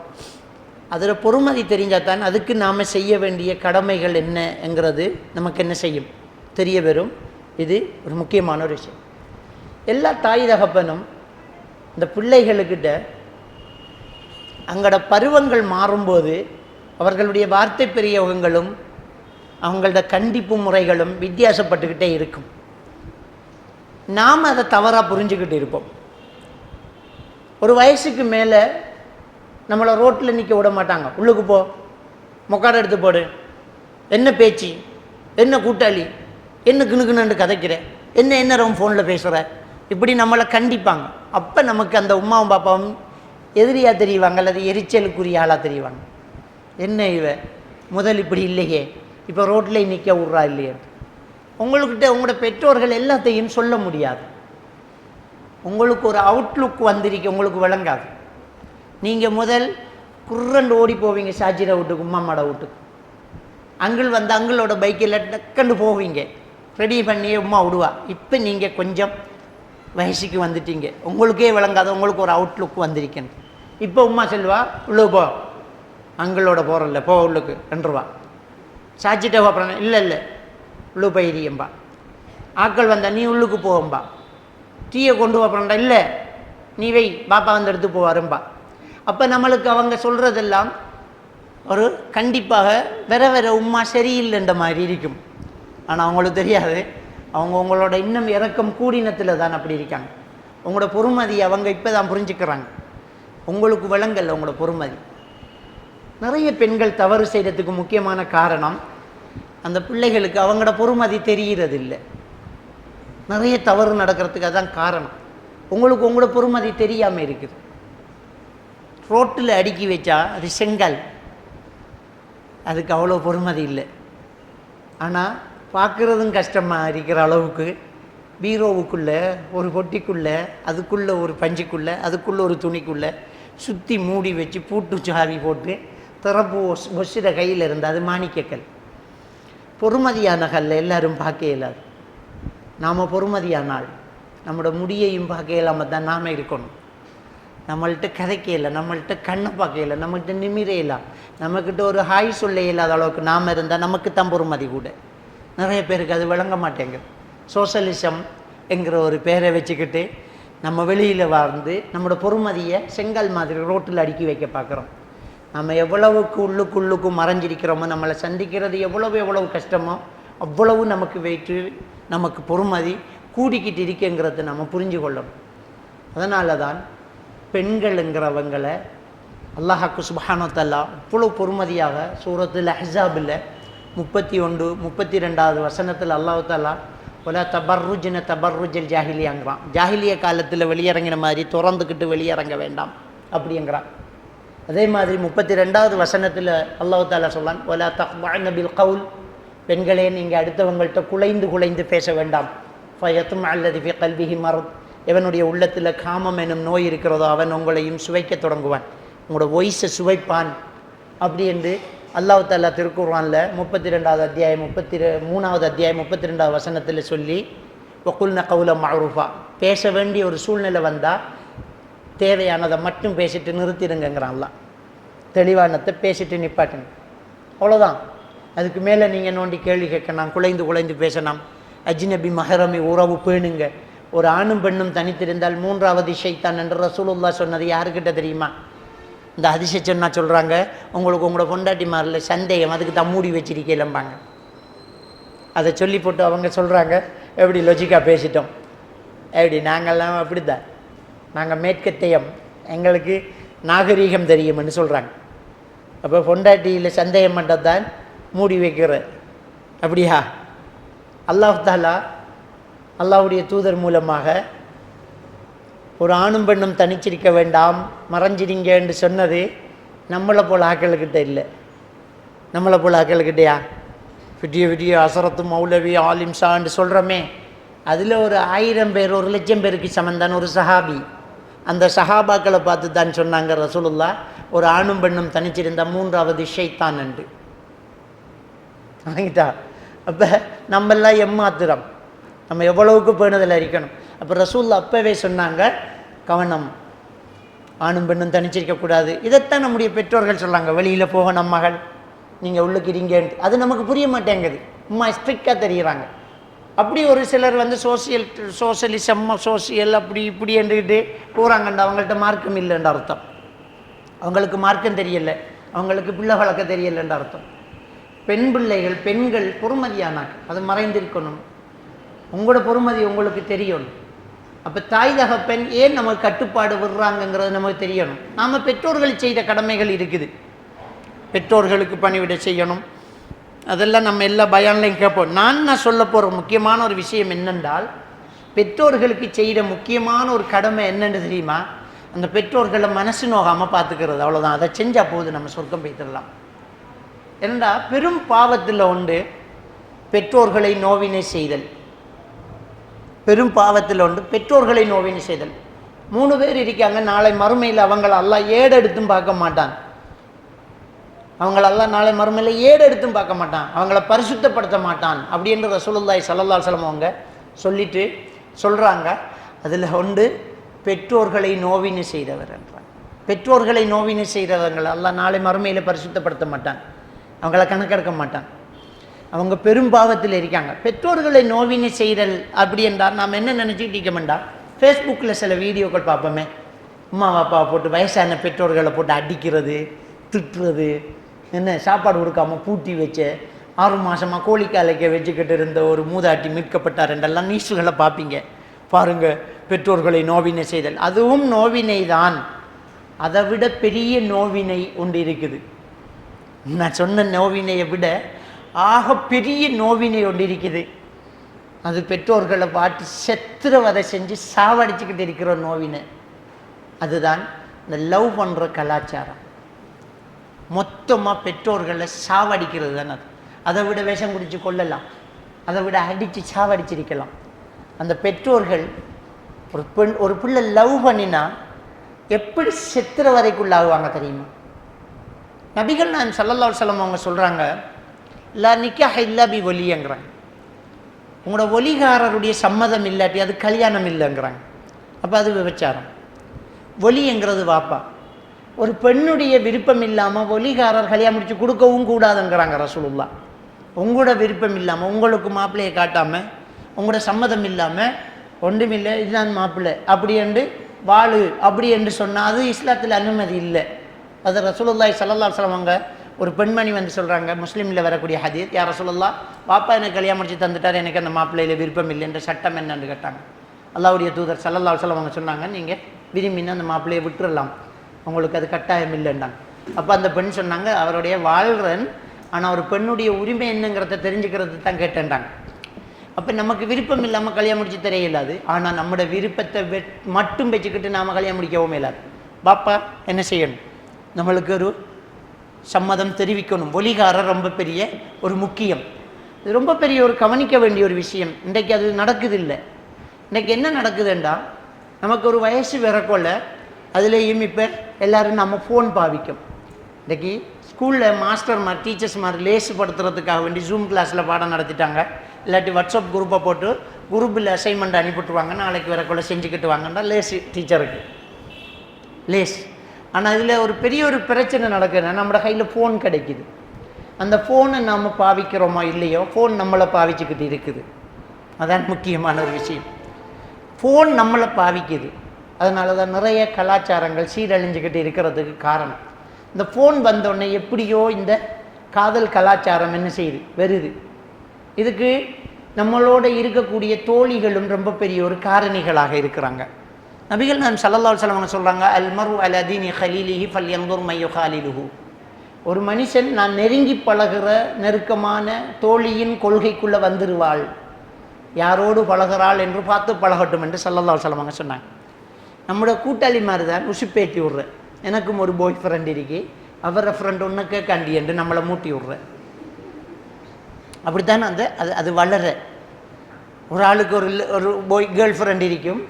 Speaker 1: அதில் பொறுமதி தெரிஞ்சால் தான் அதுக்கு நாம் செய்ய வேண்டிய கடமைகள் என்னங்கிறது நமக்கு என்ன செய்யும் தெரிய வரும். இது ஒரு முக்கியமான ஒரு விஷயம். எல்லா தாய் தகப்பனும் இந்த பிள்ளைகளுக்கிட்ட அங்களோட பருவங்கள் மாறும்போது அவர்களுடைய வார்த்தை பிரயோகங்களும் அவங்களோட கண்டிப்பு முறைகளும் வித்தியாசப்பட்டுக்கிட்டே இருக்கும். நாம் அதை தவறாக புரிஞ்சுக்கிட்டு இருப்போம். ஒரு வயசுக்கு மேலே நம்மளை ரோட்டில் நிற்க விட மாட்டாங்க. உள்ளுக்கு போ, மொக்காடை எடுத்து போடு, என்ன பேச்சு, என்ன கூட்டாளி, என்ன கிணுக்குன்னு கதைக்கிற, என்ன ரொம்ப ஃபோனில் பேசுகிற, இப்படி நம்மளை கண்டிப்பாங்க. அப்போ நமக்கு அந்த உமாவும் பாப்பாவும் எதிரியாக தெரிவாங்க அல்லது எரிச்சலுக்குரிய ஆளாக தெரிவாங்க. என்ன இவ முதல் இப்படி இல்லையே, இப்போ ரோட்டில் நிற்க விட்றா இல்லையே. உங்கள்கிட்ட உங்களோட பெற்றோர்கள் எல்லாத்தையும் சொல்ல முடியாது. உங்களுக்கு ஒரு அவுட்லுக் வந்திருக்கு, உங்களுக்கு விளங்காது. நீங்கள் முதல் குர்ரண்டு ஓடி போவீங்க சாஜிரை வீட்டுக்கு, உம்மாமாட வீட்டுக்கு. அங்கிள் வந்து அங்கிளோட பைக்கில் டக்குன்னு போவீங்க, ரெடி பண்ணி உம்மா விடுவா. இப்போ நீங்கள் கொஞ்சம் வயசுக்கு வந்துட்டீங்க, உங்களுக்கே விளங்காத, உங்களுக்கு ஒரு அவுட்லுக் வந்திருக்கேன். இப்போ உம்மா சொல்லுவா, உள்ளே போ, அங்கிளோட போகிறல்ல, போ உள்ளுக்கு ரெண்டுருவா. சாச்சிட்ட போகிறேன், இல்லை உள்ளு போயிரியம்பா. ஆக்கள் வந்தா நீ உள்ளுக்கு போவம்பா. டீயை கொண்டு போகிறேன்டா, இல்லை நீ வை, பாப்பா வந்து எடுத்து போவாரும்பா. அப்போ நம்மளுக்கு அவங்க சொல்கிறதெல்லாம் ஒரு கண்டிப்பாக வேற உம்மா சரியில்லைன்ற மாதிரி இருக்கும். ஆனால் அவங்களுக்கு தெரியாது, அவங்க உங்களோட இன்னும் இறக்கம் கூடினத்தில் தான் அப்படி இருக்காங்க. உங்களோட பொறுமதி அவங்க இப்போ தான் புரிஞ்சுக்கிறாங்க. உங்களுக்கு விளங்கல்ல உங்களோட பொறுமதி. நிறைய பெண்கள் தவறு செய்கிறதுக்கு முக்கியமான காரணம் அந்த பிள்ளைகளுக்கு அவங்களோட பொறுமதி தெரிகிறதில்லை. நிறைய தவறு நடக்கிறதுக்கு அதுதான் காரணம். உங்களுக்கு உங்களோட பொறுமதி தெரியாமல் இருக்குது. ரோட்டில் அடுக்கி வச்சா அது செங்கல், அதுக்கு அவ்வளோ பொறுமதி இல்லை. ஆனால் பார்க்குறதும் கஷ்டமாக இருக்கிற அளவுக்கு பீரோவுக்குள்ளே ஒரு பொட்டிக்குள்ளே, அதுக்குள்ளே ஒரு பஞ்சுக்குள்ளே, அதுக்குள்ளே ஒரு துணிக்குள்ளே சுற்றி மூடி வச்சு பூட்டு சாவி போட்டு திறப்பு ஒசிற கையில் இருந்து அது மாணிக்கக்கல். பொறுமதியான கல் எல்லோரும் பார்க்க இயலாது. நாம் பொறுமதியானால் நம்மளோட முடியையும் பார்க்க இல்லாமல் தான் நாம் இருக்கணும். நம்மள்கிட்ட கதைக்க இல்லை, நம்மள்கிட்ட கண்ணை பார்க்க இல்லை, நம்மகிட்ட நிமிர இல்லை, நம்மக்கிட்ட ஒரு ஹாய் சொல்ல இல்லாத அளவுக்கு நாம் இருந்தால் நமக்கு தான் பொறுமதி கூட. நிறைய பேருக்கு அது விளங்க மாட்டேங்குது. சோசலிசம் என்கிற ஒரு பேரை வச்சுக்கிட்டு நம்ம வெளியில் வாழ்ந்து நம்மளோட பொறுமதியை செங்கல் மாதிரி ரோட்டில் அடுக்கி வைக்க பார்க்குறோம். நம்ம எவ்வளவுக்கு உள்ளுக்கும் மறைஞ்சிருக்கிறோமோ, நம்மளை சந்திக்கிறது எவ்வளவு கஷ்டமோ அவ்வளவு நமக்கு வெயிட்டு, நமக்கு பொறுமதி கூடிக்கிட்டு இருக்குங்கிறத நம்ம புரிஞ்சு கொள்ளணும். அதனால தான் பெண்களுங்கிறவங்களை அல்லாஹ் சுப்ஹானஹு வ தஆலா இவ்வளோ பொறுமதியாக சூரத்துல் அஹ்ஸாபில் 31, 32வது வசனத்தில் அல்லாஹ் தஆலா ஒலா தபர்ருஜ்ன தபர்ருஜல் ஜாஹிலியாங்கிறான். ஜாஹிலிய காலத்தில் வெளியிறங்கின மாதிரி திறந்துக்கிட்டு வெளியிறங்க வேண்டாம் அப்படிங்கிறான். அதே மாதிரி 32வது வசனத்தில் அல்லாஹ் தஆலா சொல்றான் ஒலா தக்பஅன பில் கவுல், பெண்களே நீங்கள் அடுத்தவங்கள்ட்ட குலைந்து பேச வேண்டாம். ஃபயத்மஅ அல்லதி ஃபி கல்பிஹி மரத், எவனுடைய உள்ளத்தில் காமம் எனும் நோய் இருக்கிறதோ அவன் உங்களையும் சுவைக்க தொடங்குவான், உங்களோட வொய்ஸை சுவைப்பான் அப்படி என்று அல்லாஹ் தஆலா திருக்குர்ஆனில் 32வது அத்தியாயம் 33வது அத்தியாயம் 32வது வசனத்தில் சொல்லி வகுல்ன கவுலம் மஅரூஃபா, பேச வேண்டிய ஒரு சூழ்நிலை வந்தால் தேவையானதை மட்டும் பேசிட்டு நிறுத்திடுங்கிறான். அல்லாஹ் தெளிவானத்தை பேசிட்டு நிப்பாட்டுங்க, அவ்வளோதான். அதுக்கு மேலே நீங்கள் நோண்டி கேள்வி கேட்கணும், குலைந்து பேசணும், அஜ்னபி மஹரமி உறவு பேணுங்க. ஒரு ஆணும் பெண்ணும் தனித்திருந்தால் 3வது ஷைத்தான் என்று ரசூலுல்லாஹ் சொன்னது யாருக்கிட்ட தெரியுமா? இந்த ஹதீஸை சொன்னா சொல்கிறாங்க, உங்களுக்கு உங்களோட பொண்டாட்டி மாதிரில சந்தேகம், அதுக்கு தான் மூடி வச்சிருக்கேன்பாங்க. அதை சொல்லி போட்டு அவங்க சொல்கிறாங்க, எப்படி லொஜிக்காக பேசிட்டோம், எப்படி நாங்கள்லாம் அப்படி தான், நாங்கள் மேற்கத்தையம், எங்களுக்கு நாகரீகம் தெரியும்னு சொல்கிறாங்க. அப்போ பொண்டாட்டியில் சந்தேகம் மட்டும்தான் மூடி வைக்கிற, அப்படியா? அல்லாஹ் தஆலா அல்லாஹ்வுடைய தூதர் மூலமாக ஒரு ஆணும் பெண்ணும் தனிச்சிருக்க வேண்டாம், மறைஞ்சிரிங்க என்று சொன்னது நம்மளை போல் ஆக்களுக்கிட்ட இல்லை. நம்மளை போல் ஆக்களுக்கிட்டையா விடிய அசரத்து மௌலவி ஆலிம்ஷான்னு சொல்கிறோமே, அதில் ஒரு 1000 பேர் 1,00,000 பேருக்கு சமந்தான் ஒரு சஹாபி. அந்த சஹாபாக்களை பார்த்து தான் சொன்னாங்க ரசூலுல்லாஹ், ஒரு ஆணும் பெண்ணும் தனிச்சிருந்தா 3வது ஷைத்தான் என்று வாங்கிட்டா. அப்போ நம்மெல்லாம் எம்மாத்திரம், நம்ம எவ்வளவுக்கு பேணுதல் இருக்கணும். அப்போ ரசூலுல்லாஹ் அப்போவே சொன்னாங்க, கவனம், ஆணும் பெண்ணும் தனிச்சிருக்கக்கூடாது. இதைத்தான் நம்முடைய பெற்றோர்கள் சொல்கிறாங்க, வெளியில் போக நம்ம மகள் நீங்கள் உள்ளுக்கிறீங்கன்ட்டு. அது நமக்கு புரிய மாட்டேங்குது, அம்மா ஸ்ட்ரிக்டாக தெரிகிறாங்க. அப்படி ஒரு சிலர் வந்து சோசியலிசம் சோசியல் அப்படி இப்படி என்றுக்கிட்டு போகிறாங்கண்ட, அவங்கள்ட்ட மார்க்கம் இல்லைன்ற அர்த்தம். அவங்களுக்கு மார்க்கம் தெரியலை, அவங்களுக்கு பிள்ளை வளர்க்க தெரியலைன்ற அர்த்தம். பெண் பிள்ளைகள், பெண்கள் பொறுமதியானாங்க, அது மறைந்திருக்கணும். உங்களோட பொறுமதி உங்களுக்கு தெரியணும். அப்போ தாய் தகப்பெண் ஏன் நமக்கு கட்டுப்பாடு விடுறாங்கங்கிறது நமக்கு தெரியணும். நாம் பெற்றோர்கள் செய்த கடமைகள் இருக்குது, பெற்றோர்களுக்கு பணிவிட செய்யணும், அதெல்லாம் நம்ம எல்லா பயான்லையும் கேட்போம். நான் சொல்ல போகிற முக்கியமான ஒரு விஷயம் என்னென்றால், பெற்றோர்களுக்கு செய்கிற முக்கியமான ஒரு கடமை என்னென்னு தெரியுமா? அந்த பெற்றோர்களை மனசு நோகாமல் பார்த்துக்கிறது, அவ்வளோதான். அதை செஞ்சால் போது நம்ம சொர்க்கம் போய்த்திடலாம். ஏன்னா பெரும் பாவத்தில் உண்டு பெற்றோர்களை நோவினை செய்தல். பெரும் பாவத்தில் உண்டு பெற்றோர்களை நோவினை செய்தல். 3 பேர் இருக்காங்க, நாளை மறுமையில் அவங்கள அல்லாஹ் ஏடெடுத்தும் பார்க்க மாட்டான். அவங்களெல்லாம் நாளை மறுமையில் ஏடெடுத்தும் பார்க்க மாட்டான், அவங்கள பரிசுத்தப்படுத்த மாட்டான் அப்படின்ற ரசூலுல்லாஹி ஸல்லல்லாஹு அலைஹி வஸல்லம் அவங்க சொல்லிட்டு சொல்கிறாங்க. அதில் உண்டு பெற்றோர்களை நோவினை செய்தவர் என்றாங்க. பெற்றோர்களை நோவினை செய்கிறவங்களை அல்லாஹ் நாளை மறுமையில் பரிசுத்தப்படுத்த மாட்டான், அவங்கள கணக்கெடுக்க மாட்டான். அவங்க பெரும் பாவத்தில் இருக்காங்க. பெற்றோர்களை நோவினை செய்தல் அப்படி என்றால் நாம் என்ன நினச்சிக்கிட்டு இருக்கோம்டா, ஃபேஸ்புக்கில் சில வீடியோக்கள் பார்ப்போமே, அம்மா அப்பாவை போட்டு வயசான பெற்றோர்களை போட்டு அடிக்கிறது, திட்டுறது, என்ன சாப்பாடு கொடுக்காமல் பூட்டி வச்ச 6 மாதமாக கோழிக்காலைக்க வச்சுக்கிட்டு இருந்த ஒரு மூதாட்டி மீட்கப்பட்டார் என்றெல்லாம் நியூஸ்களை பார்ப்பீங்க. பாருங்கள், பெற்றோர்களை நோவினை செய்தல், அதுவும் நோவினை தான். அதை விட பெரிய நோவினை ஒன்று இருக்குது. நான் சொன்ன நோவினையை விட ஆக பெரிய நோவினை ஒன்று இருக்குது. அது பெற்றோர்களை பாட்டு செத்துறவதை செஞ்சு சாவடிச்சுக்கிட்டு இருக்கிற நோவினை. அதுதான் இந்த லவ் பண்ணுற கலாச்சாரம். மொத்தமாக பெற்றோர்களை சாவடிக்கிறது தானே அது. அதை விட விஷம் குடித்து கொள்ளலாம், அதை விட அடித்து சாவடிச்சிருக்கலாம். அந்த பெற்றோர்கள் ஒரு பிள்ளை லவ் பண்ணினா எப்படி செத்துற வரைக்குள்ளாகுவாங்க தெரியுமா? நபிகள் நாயகம் ஸல்லல்லாஹு அலைஹி வஸல்லம் அவங்க சொல்கிறாங்க, லா நிக்காஹ இல்லா பி வலிங்கிறாங்க. உங்களோட ஒலிகாரருடைய சம்மதம் இல்லாட்டி அது கல்யாணம் இல்லைங்கிறாங்க. அப்போ அது விபச்சாரம். ஒலிங்கிறது வாப்பா. ஒரு பெண்ணுடைய விருப்பம் இல்லாமல் ஒலிகாரர் கல்யாணம் முடிச்சு கொடுக்கவும் கூடாதுங்கிறாங்க ரசூலுல்லாஹ். உங்களோட விருப்பம் இல்லாமல், உங்களுக்கு மாப்பிள்ளையை காட்டாமல், உங்களோட சம்மதம் இல்லாமல், ஒன்றுமில்லை இதுதான் மாப்பிள்ளை அப்படி என்று வாழு அப்படி என்று சொன்னால் அது இஸ்லாத்தில் அனுமதி இல்லை. அது ரசூலுல்லாஹி ஸல்லல்லாஹு அலைஹி வஸல்லம் அவங்க ஒரு பெண்மணி வந்து சொல்கிறாங்க, முஸ்லீமில் வரக்கூடிய ஹதீஸ், யார் ரசூலுல்லாஹ் பாப்பா எனக்கு கல்யாணம் முடிச்சு தந்துட்டார், எனக்கு அந்த மாப்பிள்ளையில் விருப்பம் இல்லை என்ற சட்டம் என்னன்னு கேட்டாங்க. அல்லாஹ்வுடைய தூதர் ஸல்லல்லாஹு அலைஹி வஸல்லம் அவங்க சொன்னாங்க, நீங்கள் விரும்பினா அந்த மாப்பிள்ளையை விட்டுறலாம், உங்களுக்கு அது கட்டாயம் இல்லைன்னாங்க. அப்போ அந்த பெண் சொன்னாங்க, அவருடைய வாழ்றன், ஆனால் ஒரு பெண்ணுடைய உரிமை என்னங்கிறத தெரிஞ்சுக்கிறது தான் கேட்டேன்டாங்க. அப்போ நமக்கு விருப்பம் இல்லாமல் கல்யாணம் முடிச்சு தெரிய இல்லாது, ஆனால் நம்மளோட விருப்பத்தை மட்டும் வச்சுக்கிட்டு நாம் கல்யாணம் முடிக்கவும் இல்லாது. பாப்பா என்ன செய்யணும், நம்மளுக்கு ஒரு சம்மதம் தெரிவிக்கணும். ஒலிகாரர் ரொம்ப பெரிய ஒரு முக்கியம், இது ரொம்ப பெரிய ஒரு கவனிக்க வேண்டிய ஒரு விஷயம். இன்றைக்கு அது நடக்குது இல்லை. இன்றைக்கி என்ன நடக்குதுண்டா, நமக்கு ஒரு வயசு வரக்கொள்ள அதுலேயும் இப்போ எல்லோரும் நம்ம ஃபோன் பாவிக்கும். இன்றைக்கி ஸ்கூலில் மாஸ்டர்மார் டீச்சர்ஸ்மார் லேசுப்படுத்துறதுக்காக வேண்டி ஜூம் கிளாஸில் பாடம் நடத்திட்டாங்க. இல்லாட்டி வாட்ஸ்அப் குரூப்பை போட்டு குரூப்பில் அசைன்மெண்ட் அனுப்பிட்டுருவாங்க, நாளைக்கு வரக்குள்ள செஞ்சுக்கிட்டு வாங்கன்னா லேஸு டீச்சருக்கு லேஸ். ஆனால் இதில் ஒரு பெரிய ஒரு பிரச்சனை நடக்குதுன்னா, நம்மளோட கையில் ஃபோன் கிடைக்குது. அந்த ஃபோனை நாம் பாவிக்கிறோமோ இல்லையோ, ஃபோன் நம்மளை பாவிச்சுக்கிட்டு இருக்குது. அதான் முக்கியமான ஒரு விஷயம். ஃபோன் நம்மளை பாவிக்குது. அதனால தான் நிறைய கலாச்சாரங்கள் சீரழிஞ்சுக்கிட்டு இருக்கிறதுக்கு காரணம். இந்த ஃபோன் வந்தோடனே எப்படியோ இந்த காதல் கலாச்சாரம் என்ன செய்யுது, வருது. இதுக்கு நம்மளோட இருக்கக்கூடிய தோழிகளும் ரொம்ப பெரிய ஒரு காரணிகளாக இருக்கிறாங்க. நபிகள் நாயகம் ஸல்லல்லாஹு அலைஹி வஸல்லம் சொல்கிறாங்க, அல் மர்உ அலா தீனி கலீலிஹி ஃபல்யன்துர் மை யுகாலிலுஹு. ஒரு மனுஷன் நான் நெருங்கி பழகிற நெருக்கமான தோழியின் கொள்கைக்குள்ளே வந்துடுவாள், யாரோடு பழகிறாள் என்று பார்த்து பழகட்டும் என்று ஸல்லல்லாஹு அலைஹி வஸல்லம் சொன்னாங்க. நம்மளோட கூட்டாளி மாதிரி தான் உசுப்பேட்டி விட்ற, எனக்கும் ஒரு பாய் ஃப்ரெண்ட் இருக்கு, அவரை ஃப்ரெண்ட் ஒன்று கேட்காண்டி என்று நம்மளை மூட்டி விட்ற. அப்படித்தானே அந்த அது வளர. ஒரு ஆளுக்கு ஒரு பாய் கேர்ள் ஃப்ரெண்ட் இருக்கும்,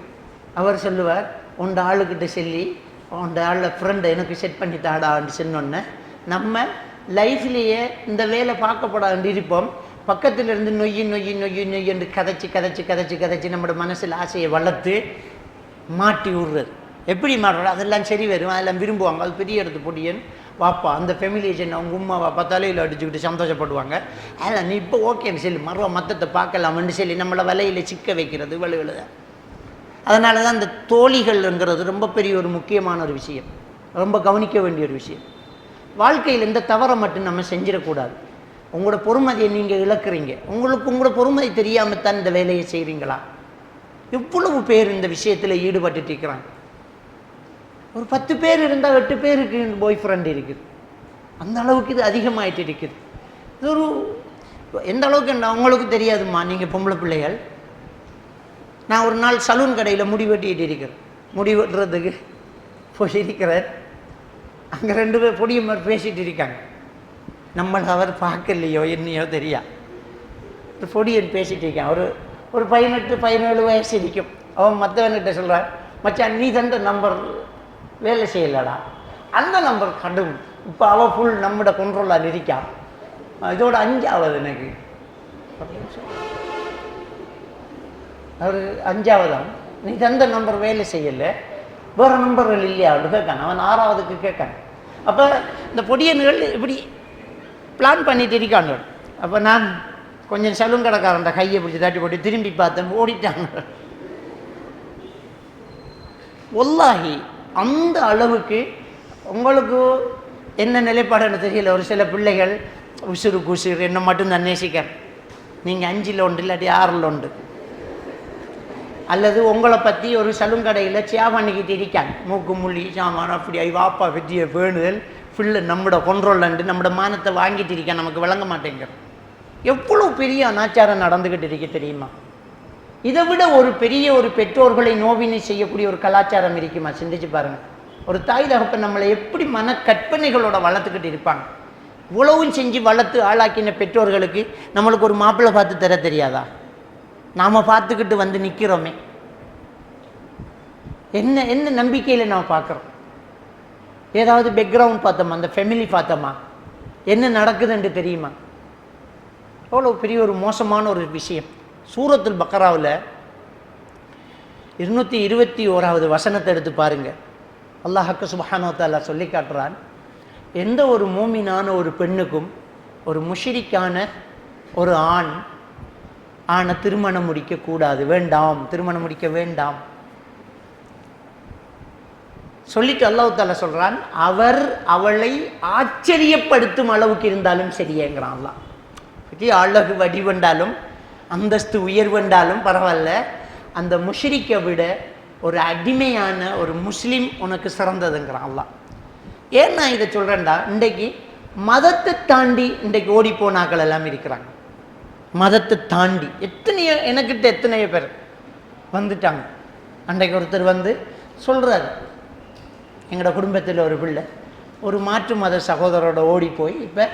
Speaker 1: அவர் சொல்லுவார், உண்ட ஆளுக்கிட்ட சொல்லி உண்ட ஆளில் ஃப்ரெண்டை எனக்கு செட் பண்ணி தாடான்னு சொன்னோன்னே நம்ம லைஃப்லேயே இந்த வேலை பார்க்கப்படாது இருப்போம். பக்கத்தில் இருந்து நொய்யி நொய்யி நொய்யி நொய்யி என்று கதைச்சி கதைச்சி கதைச்சி கதைச்சி நம்மளோட மனசில் ஆசையை வளர்த்து மாட்டி விடுறது. எப்படி மாட்டுறோம், அதெல்லாம் சரி வரும், அதெல்லாம் விரும்புவாங்க, அது பெரிய இடத்து பொடியன் வாப்பா, அந்த ஃபெமிலியேஷன் அவங்க உமா வாப்பா தலையில் அடிச்சுக்கிட்டு சந்தோஷப்படுவாங்க. அதெல்லாம் நீ இப்போ ஓகேன்னு சொல்லி மறுவா மற்றத்தை பார்க்கலாம்னு சொல்லி நம்மளை வலையில் சிக்க வைக்கிறது வலுவிழுத. அதனால தான் இந்த தோழிகள்ங்கிறது ரொம்ப பெரிய ஒரு முக்கியமான ஒரு விஷயம், ரொம்ப கவனிக்க வேண்டிய ஒரு விஷயம். வாழ்க்கையில் இந்த தவறை மட்டும் நம்ம செஞ்சிடக்கூடாது. உங்களோட பொறுமதியை நீங்கள் இழக்கிறீங்க, உங்களோட பொறுமதி தெரியாமல் தான் இந்த வேலையை செய்கிறீங்களா? எவ்வளவு பேர் இந்த விஷயத்தில் ஈடுபட்டு இருக்கிறாங்க. ஒரு 10 பேர் இருந்தால் 8 பேருக்கு பாய் ஃப்ரெண்ட் இருக்குது. அந்த அளவுக்கு இது அதிகமாகிட்டு இருக்குது. இது ஒரு எந்த அளவுக்கு என்ன உங்களுக்கு தெரியாதுமா, நீங்கள் பொம்பளை பிள்ளைகள். நான் ஒரு நாள் சலூன் கடையில் முடி வெட்டிகிட்டு இருக்கிறேன், முடி வெட்டுறதுக்கு போயிருக்கிறேன். அங்கே 2 பேர் பொடியும் மாதிரி பேசிகிட்டு இருக்காங்க. நம்மளை அவர் பார்க்கலையோ என்னையோ தெரியா, பொடியன் பேசிகிட்டு இருக்கான். ஒரு 18-17 வயசு இருக்கும். அவன் மற்றவன்கிட்ட சொல்கிறான், மச்சான் நீ தந்த நம்பர் வேலை செய்யலடா, அந்த நம்பர் கடும், இப்போ அவள் ஃபுல் நம்மட கண்ட்ரோலாக இருக்கான். இதோட 5ஆவது எனக்கு அவர் 5ஆவதான், நீ தந்த நம்பர் வேலை செய்யலை, வேறு நம்பர்கள் இல்லையா அப்படி கேட்கான். அவன் 6ஆவதுக்கு கேட்கான். அப்போ இந்த பொடியன்கள் இப்படி பிளான் பண்ணிட்டு இருக்காங்க. அப்போ நான் கொஞ்சம் சலூன் கடைக்காரன் கையை பிடிச்சி தட்டி போட்டு திரும்பி பார்த்தேன், ஓடிட்டாங்க. வல்லாஹி அந்த அளவுக்கு உங்களுக்கு என்ன நிலைப்பாடுன்னு தெரியல. ஒரு சில பிள்ளைகள் உசுருக்கு உசுறு என்ன மட்டும்தான் நேசிக்கிறேன், நீங்கள் 5ல் ஒன்று இல்லாட்டி 6ல் ஒன்று. அல்லது உங்களை பற்றி ஒரு சலூன் கடையில் சியா பண்ணிக்கிட்டு இருக்காங்க, மூக்கு முள்ளி சாமான் அப்படி வாப்பா வெற்றிய வேணுதல் ஃபுல்லு நம்மளோட கொண்ட்ரோல்லண்டு நம்மளோட மானத்தை வாங்கிட்டு இருக்கேன், நமக்கு விளங்க மாட்டேங்கிற. எவ்வளோ பெரிய அனாச்சாரம் நடந்துக்கிட்டு இருக்க தெரியுமா? இதை விட ஒரு பெரிய ஒரு பெற்றோர்களை நோவினை செய்யக்கூடிய ஒரு கலாச்சாரம் இருக்குமா? சிந்திச்சு பாருங்கள். ஒரு தாய் தகப்பன் நம்மளை எப்படி மன கற்பனைகளோட வளர்த்துக்கிட்டு இருப்பாங்க. இவ்வளவும் செஞ்சு வளர்த்து ஆளாக்கின பெற்றோர்களுக்கு நம்மளுக்கு ஒரு மாப்பிள்ளை பார்த்து தர தெரியாதா? நாம் பார்த்துக்கிட்டு வந்து நிற்கிறோமே, என்ன என்ன நம்பிக்கையில் நாம் பார்க்குறோம்? ஏதாவது பேக்ரவுண்ட் பார்த்தோமா? அந்த ஃபேமிலி பார்த்தோமா? என்ன நடக்குதுன்னு தெரியுமா? அவ்வளோ பெரிய ஒரு மோசமான ஒரு விஷயம். சூரத்துல் பக்கராவில் 221வது வசனத்தை எடுத்து பாருங்க. அல்லாஹ் சுப்ஹானஹு வ தஆலா சொல்லி காட்டுறான், எந்த ஒரு மூமினான ஒரு பெண்ணுக்கும் ஒரு முஷ்ரிக்கான ஒரு ஆணை திருமணம் முடிக்கக்கூடாது, வேண்டாம், திருமணம் முடிக்க வேண்டாம் சொல்லிட்டு அல்லாஹ் தஆலா சொல்றான், அவர் அவளை ஆச்சரியப்படுத்தும் அளவுக்கு இருந்தாலும் சரியேங்கிறான். அல்லாஹ் பற்றி அழகு வடிவண்டாலும் அந்தஸ்து உயர்வென்றாலும் பரவாயில்ல, அந்த முஷ்ரிக்கை விட ஒரு அடிமையான ஒரு முஸ்லீம் உனக்கு சிறந்ததுங்கிறான் அல்லாஹ். ஏன் நான் இதை சொல்கிறேன்டா, இன்றைக்கு மதத்தை தாண்டி இன்றைக்கு ஓடி போனாக்கள் எல்லாம் இருக்கிறாங்க. மதத்தை தாண்டி எத்தனையோ, எனக்கிட்ட எத்தனையோ பேர் வந்துட்டாங்க. அன்றைக்கு ஒருத்தர் வந்து சொல்கிறார், எங்களோட குடும்பத்தில் ஒரு பிள்ளை ஒரு மாற்று மத சகோதரோட ஓடி போய் இப்போ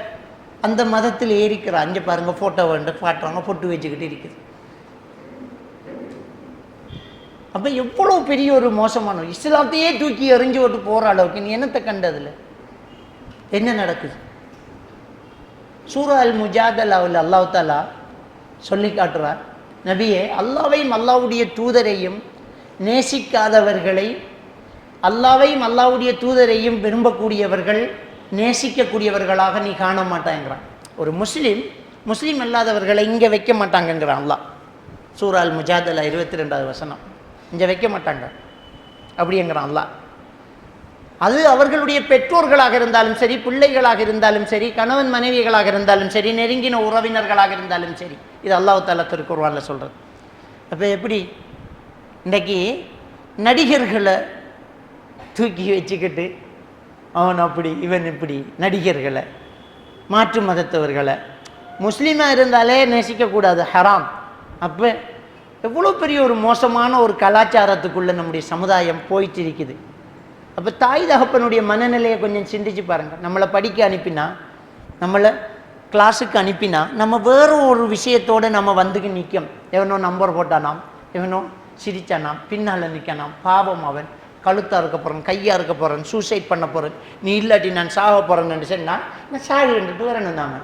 Speaker 1: அந்த மதத்தில் ஏறிக்கிறார். அங்கே பாருங்கள், ஃபோட்டோ வந்து காட்டுறாங்க, பொட்டு வச்சுக்கிட்டு இருக்குது. அப்போ எவ்வளோ பெரிய ஒரு மோசமான இஸ்லாத்தையே தூக்கி எறிஞ்சு விட்டு போகிற அளவுக்கு நீ என்னத்தை கண்டதில்ல? என்ன நடக்குது? சூரா அல் முஜாதலாவில் அல்லாஹ் தஆலா சொல்லி காட்டுறார், நபியே, அல்லாஹ்வையும் அல்லாஹ்வுடைய தூதரையும் நேசிக்காதவர்களை அல்லாஹ்வையும் அல்லாஹ்வுடைய தூதரையும் விரும்பக்கூடியவர்கள் நேசிக்கக்கூடியவர்களாக நீ காண மாட்டாங்கிறான். ஒரு முஸ்லீம் அல்லாதவர்களை இங்கே வைக்க மாட்டாங்கங்கிறான் அல்லாஹ். சூரா அல் முஜாதலா 22வது வசனம். இங்கே வைக்க மாட்டாங்க அப்படிங்கிறான் அல்லாஹ். அது அவர்களுடைய பெற்றோர்களாக இருந்தாலும் சரி, பிள்ளைகளாக இருந்தாலும் சரி, கணவன் மனைவிகளாக இருந்தாலும் சரி, நெருங்கின உறவினர்களாக இருந்தாலும் சரி, இது அல்லாஹ் தஆலா திருக்குர்ஆனில் சொல்கிறது. அப்போ எப்படி இன்றைக்கி நடிகர்களை தூக்கி வச்சுக்கிட்டு அவன் அப்படி இவன் இப்படி, நடிகர்களை, மாற்று மதத்தவர்களை, முஸ்லீமாக இருந்தாலே நேசிக்கக்கூடாது, ஹராம். அப்போ எவ்வளோ பெரிய ஒரு மோசமான ஒரு கலாச்சாரத்துக்குள்ளே நம்முடைய சமுதாயம் போயிட்டு இருக்குது. அப்போ தாய் தகப்பனுடைய மனநிலையை கொஞ்சம் சிந்திச்சு பாருங்கள். நம்மளை படிக்க அனுப்பினா, நம்மளை கிளாஸுக்கு அனுப்பினா, நம்ம வேறு ஒரு விஷயத்தோடு நம்ம வந்துக்கு நிற்கும். எவனோ நம்பர் போட்டானாம், எவனோ சிரிச்சானாம், பின்னால் நிற்கானாம், பாவம், அவன் கழுத்தாக இருக்க போகிறேன், கையாக இருக்க போகிறேன், சூசைட் பண்ண போகிறேன், நீ இல்லாட்டி நான் சாக போகிறேன்னு சொன்னால் நான் சாகிட்டு வரணும் தாங்க.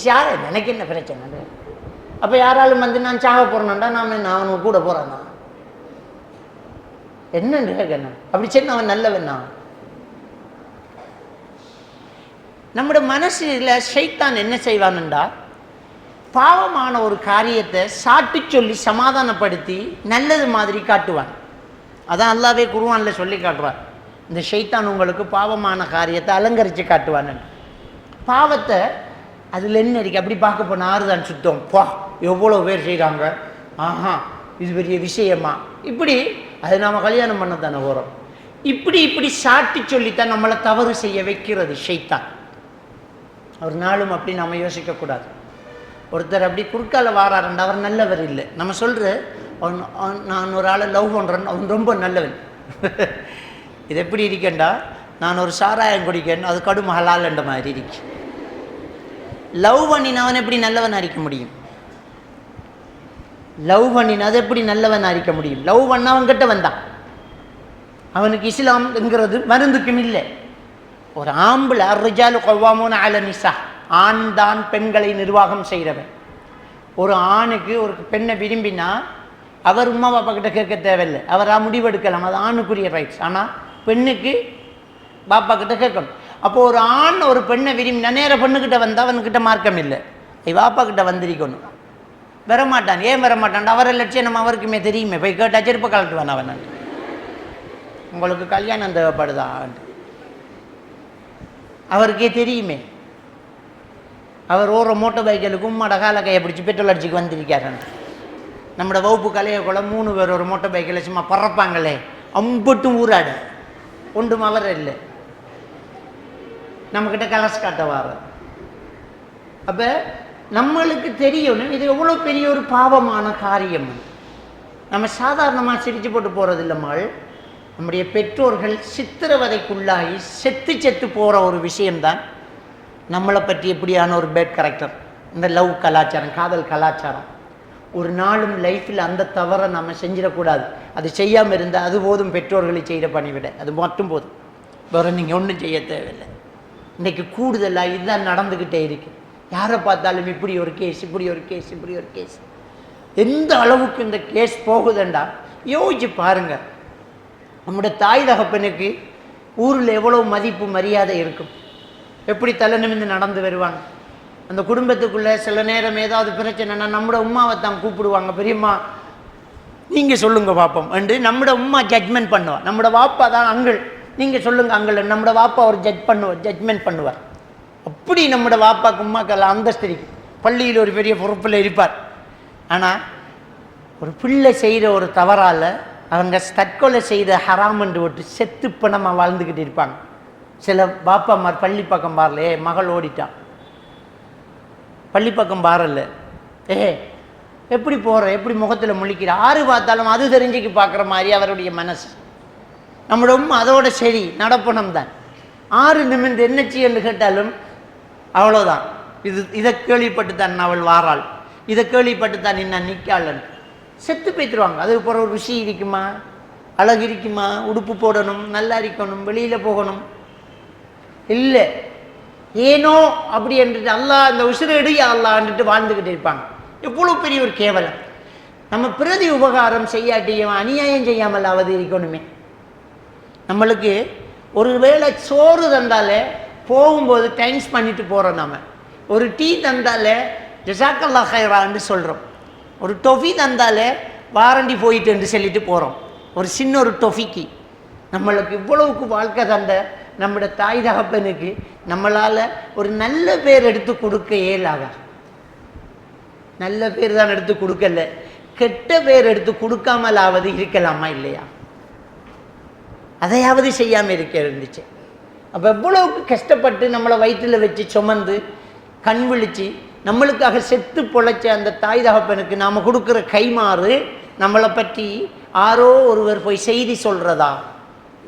Speaker 1: சாக எனக்கு என்ன பிரச்சனை? அப்போ யாராலும் வந்து நான் சாக போகிறேன்டா நான் அவனுக்கு கூட போகிறேன்னா என்னன்னு கேட்கணும்? அப்படி சரி, அவன் நல்லவன்னா? நம்முடைய மனசுல ஷைத்தான் என்ன செய்வான்டா, பாவமான ஒரு காரியத்தை சாட்டி சொல்லி சமாதானப்படுத்தி நல்லது மாதிரி காட்டுவான். அதான் அல்லாஹ்வே குர்ஆனில் சொல்லி காட்டுவான், இந்த ஷைத்தான் உங்களுக்கு பாவமான காரியத்தை அலங்கரித்து காட்டுவான். பாவத்தை அதில் என்ன இருக்குது அப்படி பார்க்க போனால் ஆறுதான் சுத்தம், பா எவ்வளோ பேர் செய்கிறாங்க, ஆஹா இது பெரிய விஷயமா, இப்படி அது நாம் கல்யாணம் பண்ண தானே போகிறோம். இப்படி சாட்டி சொல்லித்தான் நம்மளை தவறு செய்ய வைக்கிறது ஷைத்தான். ஒரு நாளும் அப்படி நம்ம யோசிக்கக்கூடாது. ஒருத்தர் அப்படி குறுக்கால வாராருண்டா அவர் நல்லவர் இல்லை. நம்ம சொல்கிற நான் ஒரு ஆளை லவ் பண்ணுறேன், அவன் ரொம்ப நல்லவன். இது எப்படி இருக்கேன்டா, நான் ஒரு சாராயம் குடிக்கேன், அது கடும் ஹலால் என்ற மாதிரி இருக்கு. லவ் பண்ணினவன் எப்படி நல்லவன் அறிக்க முடியும்? லவ் பண்ணின அது எப்படி நல்லவன் அறிக்க முடியும்? லவ் பண்ணவன்கிட்ட வந்தான், அவனுக்கு இஸ்லாம்ங்கிறது மருந்துக்கும் இல்லை. ஒரு ஆம்பளை அர்ரிஜாலு கவ்வாமூன அல நிசா, ஆண் தான் பெண்களை நிர்வாகம் செய்கிறவன். ஒரு ஆணுக்கு ஒரு பெண்ணை விரும்பினா அவர் உமா பாப்பா கிட்ட கேட்க தேவையில்லை, அவராக முடிவெடுக்கலாம், அது ஆணுக்குரிய ரைட்ஸ். ஆனால் பெண்ணுக்கு பாப்பா கிட்ட கேட்கணும். அப்போது ஒரு ஆண் ஒரு பெண்ணை விரும்பினா நேர பெண்ணுக்கிட்ட வந்தால் அவனுக்கிட்ட மார்க்கம் இல்லை, பாப்பா கிட்ட வந்திருக்கணும். வரமாட்டான். ஏன் வரமாட்டான்? அவரை லட்சியம் நம்ம அவருக்குமே தெரியுமே, போய் கேட்டால் செருப்ப கலட்டுவான் அவன். உங்களுக்கு கல்யாணம் தேவைப்படுதா அவருக்கே தெரியுமே. அவர் ஓடுற மோட்டர் பைக்கிலுக்கு உம்மாட கால கையை பிடிச்சி பெட்ரோல் அடிச்சுக்கு வந்திருக்காரு. நம்மளோட வகுப்பு கலையை கூட 3 பேர் ஒரு மோட்டர் பைக்கில் சும்மா பறப்பாங்களே, அம்பட்டும் ஊராட ஒன்றும் அவர் இல்லை, நம்மக்கிட்ட கலஸ் காட்ட வார. அப்போ நம்மளுக்கு தெரியணும் இது எவ்வளோ பெரிய ஒரு பாவமான காரியம். நம்ம சாதாரணமாக சிரிச்சு போட்டு போகிறது இல்லைம்மாள், நம்முடைய பெற்றோர்கள் சித்திரவதைக்குள்ளாகி செத்து செத்து போகிற ஒரு விஷயம்தான் நம்மளை பற்றி எப்படியான ஒரு பேட் கேரக்டர். இந்த லவ் கலாச்சாரம், காதல் கலாச்சாரம். ஒரு நாளும் லைஃப்பில் அந்த தவறை நம்ம செஞ்சிடக்கூடாது. அது செய்யாமல் இருந்தால் அது போதும், பெற்றோர்களை செய்கிற பணிவிட அது மட்டும் போதும். வேறு நீங்கள் ஒன்றும் செய்ய தேவையில்லை. இன்றைக்கி கூடுதலாக இதுதான் நடந்துக்கிட்டே இருக்குது. யாரை பார்த்தாலும் இப்படி ஒரு கேஸ், இப்படி ஒரு கேஸ், இப்படி ஒரு கேஸ். எந்த அளவுக்கு இந்த கேஸ் போகுதுண்டா யோசிச்சு பாருங்கள். நம்முடைய தாய் தகப்பனுக்கு ஊரில் எவ்வளோ மதிப்பு மரியாதை இருக்கும், எப்படி தலை நிமிர்ந்து நடந்து வருவாங்க. அந்த குடும்பத்துக்குள்ளே சில நேரம் ஏதாவது பிரச்சனைனா நம்மளோட உமாவை தான் கூப்பிடுவாங்க, பெரியம்மா நீங்கள் சொல்லுங்கள் பார்ப்போம் என்று நம்மளோட உமா ஜட்மெண்ட் பண்ணுவார். நம்மளோட வாப்பா தான் அங்கிள், நீங்கள் சொல்லுங்கள் அங்கிள், நம்மளோட வாப்பா ஒரு ஜட்மெண்ட் பண்ணுவார். அப்படி நம்மளோட வாப்பாக்கு உமாக்கெல்லாம் அந்தஸ்து இருக்கு. பள்ளியில் ஒரு பெரிய பொறுப்பில் இருப்பார். ஆனால் ஒரு பிள்ளை செய்கிற ஒரு தவறால் அவங்க தற்கொலை செய்த ஹராம் என்று விட்டு செத்து பணமாக வாழ்ந்துக்கிட்டு இருப்பாங்க. சில பாப்பாமார் பள்ளி பக்கம் பாரல, மகள் ஓடிட்டான், பள்ளி பக்கம் பாரல, எப்படி போகிற, எப்படி முகத்தில் முழிக்கிற, ஆறு பார்த்தாலும் அது தெரிஞ்சுக்கு பார்க்குற மாதிரி அவருடைய மனசு. நம்மளோட அதோட சரி நடப்பணம் தான். ஆறு நிமிர்ந்து என்னச்சு என்று கேட்டாலும் அவ்வளோதான். இதை கேள்விப்பட்டு தான் அவள் வாராள், இதை கேள்விப்பட்டு தான் இன்னும் நிற்காளன், செத்து போய்த்துருவாங்க. அதுக்கு போகிற ஒரு விஷயம் இருக்குமா, அழகு இருக்குமா, உடுப்பு போடணும், நல்லா இருக்கணும், வெளியில் போகணும், இல்லை ஏனோ அப்படி என்றுட்டு அல்லாஹ் இந்த உசுரை எடுயா அல்லான்ட்டு வாழ்ந்துக்கிட்டு இருப்பாங்க. எவ்வளோ பெரிய ஒரு கேவலம். நம்ம பிரதி உபகாரம் செய்யாட்டியும் அநியாயம் செய்யாமல் ஆவது இருக்கணுமே. நம்மளுக்கு ஒரு வேளை சோறு தந்தாலே போகும்போது தேங்க்ஸ் பண்ணிட்டு போகிறோம். நம்ம ஒரு டீ தந்தாலே ஜஸாக்கல்லா ஹைரான்னு சொல்கிறோம். ஒரு டொஃபி தந்தாலே வாரண்டி போயிட்டு என்று சொல்லிட்டு போகிறோம். ஒரு சின்ன ஒரு டொஃபிக்கு நம்மளுக்கு இவ்வளவுக்கு வாழ்க்கை தந்த நம்மளோட தாய் தகப்பனுக்கு நம்மளால் ஒரு நல்ல பேர் எடுத்து கொடுக்க இயலாதா? நல்ல பேர் தான் எடுத்து கொடுக்கல, கெட்ட பேர் எடுத்து கொடுக்காமலாவது இருக்கலாமா இல்லையா? அதையாவது செய்யாமல் இருக்க இருந்துச்சு. அப்போ எவ்வளவுக்கு கஷ்டப்பட்டு நம்மளை வயிற்றில் வச்சு சுமந்து கண் விழிச்சு நம்மளுக்காக செத்து பொழைச்ச அந்த தாய் தகப்பனுக்கு நாம் கொடுக்குற கைமாறு நம்மளை பற்றி யாரோ ஒருவர் போய் செய்தி சொல்கிறதா,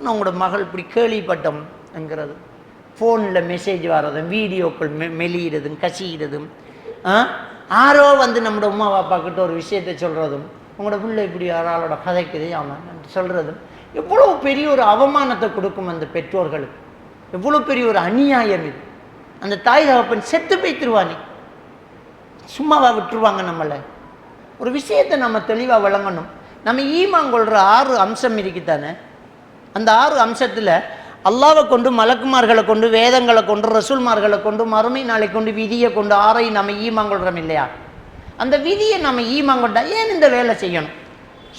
Speaker 1: உங்களோட மகள் இப்படி கேள்விப்பட்டோம்ங்கிறது, ஃபோனில் மெசேஜ் வர்றதும், வீடியோக்கள் மெலியிறதும், கசியிறதும், யாரோ வந்து நம்மளோட உமா பாப்பாக்கிட்ட ஒரு விஷயத்தை சொல்கிறதும், உங்களோட பிள்ளை இப்படி யாராலோட கதைக்குது ஆமாம் சொல்கிறதும் எவ்வளோ பெரிய ஒரு அவமானத்தை கொடுக்கும் அந்த பெற்றோர்களுக்கு. எவ்வளோ பெரிய ஒரு அநியாயம் இது. அந்த தாய் தகப்பன் செத்து போய்த்துருவானே, சும்மாவா விட்டுருவாங்க நம்மளை? ஒரு விஷயத்தை நம்ம தெளிவாக விளங்கணும். நம்ம ஈமாங்கொள்கிற 6 அம்சம் இருக்குத்தானே. அந்த 6 அம்சத்தில் அல்லாவை கொண்டு, மலக்குமார்களை கொண்டு, வேதங்களை கொண்டு, ரசூல்மார்களை கொண்டு, மறுமை நாளை கொண்டு, விதியை கொண்டு 6ஐ நம்ம ஈமாங்கொள்கிறோம் இல்லையா? அந்த விதியை நம்ம ஈமாங்கொண்டா ஏன் இந்த வேலை செய்யணும்?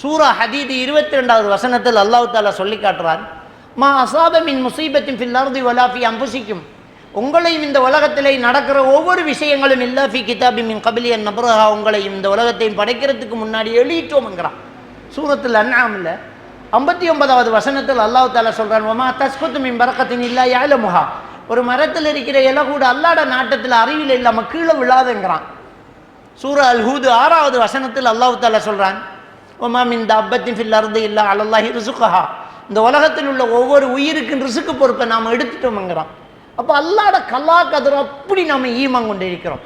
Speaker 1: சூரா ஹதீத் 22வது வசனத்தில் அல்லாஹ் தஆலா சொல்லி காட்டுறான், மா அஸாப மின் முஸீபத்தின் ஃபில் அர்தி வலா ஃபீ அன்ஃபுஸிக்கும், உங்களையும் இந்த உலகத்திலே நடக்கிற ஒவ்வொரு விஷயங்களும் இல்லா ஃபீ கிதாபி மின் கப்லி அன் நப்ரஹா, உங்களையும் இந்த உலகத்தையும் படைக்கிறதுக்கு முன்னாடி எழுதிட்டோம்ங்கிறான். சூரத்துல் அன்ஆம்ல 59வது வசனத்தில் அல்லாஹ் தஆலா சொல்றான், வமா தஸ்குத்து மின் பரக்கத்தின் இல்லா யஅலமுஹா, ஒரு மரத்தில் இருக்கிற இலை கூட அல்லாஹ்ட நாட்டத்தில் அறிவில் இல்லாமல் கீழே விழாதுங்கிறான். சூரா அல் ஹூத் 6வது வசனத்தில் அல்லாஹ் தஆலா சொல்றான், வமா மின் தப்பத்தின் ஃபில் அர்தி இல்லா அலல்லாஹி ரிஸ்குஹா, இந்த உலகத்தில் உள்ள ஒவ்வொரு உயிருக்கும் ரிஸ்க்கு பொறுப்பை நாம் எடுத்துட்டோம்ங்கிறான். அப்போ அல்லாஹ்ட கலா கதிர அப்படி நம்ம ஈமான் கொண்டு இருக்கிறோம்.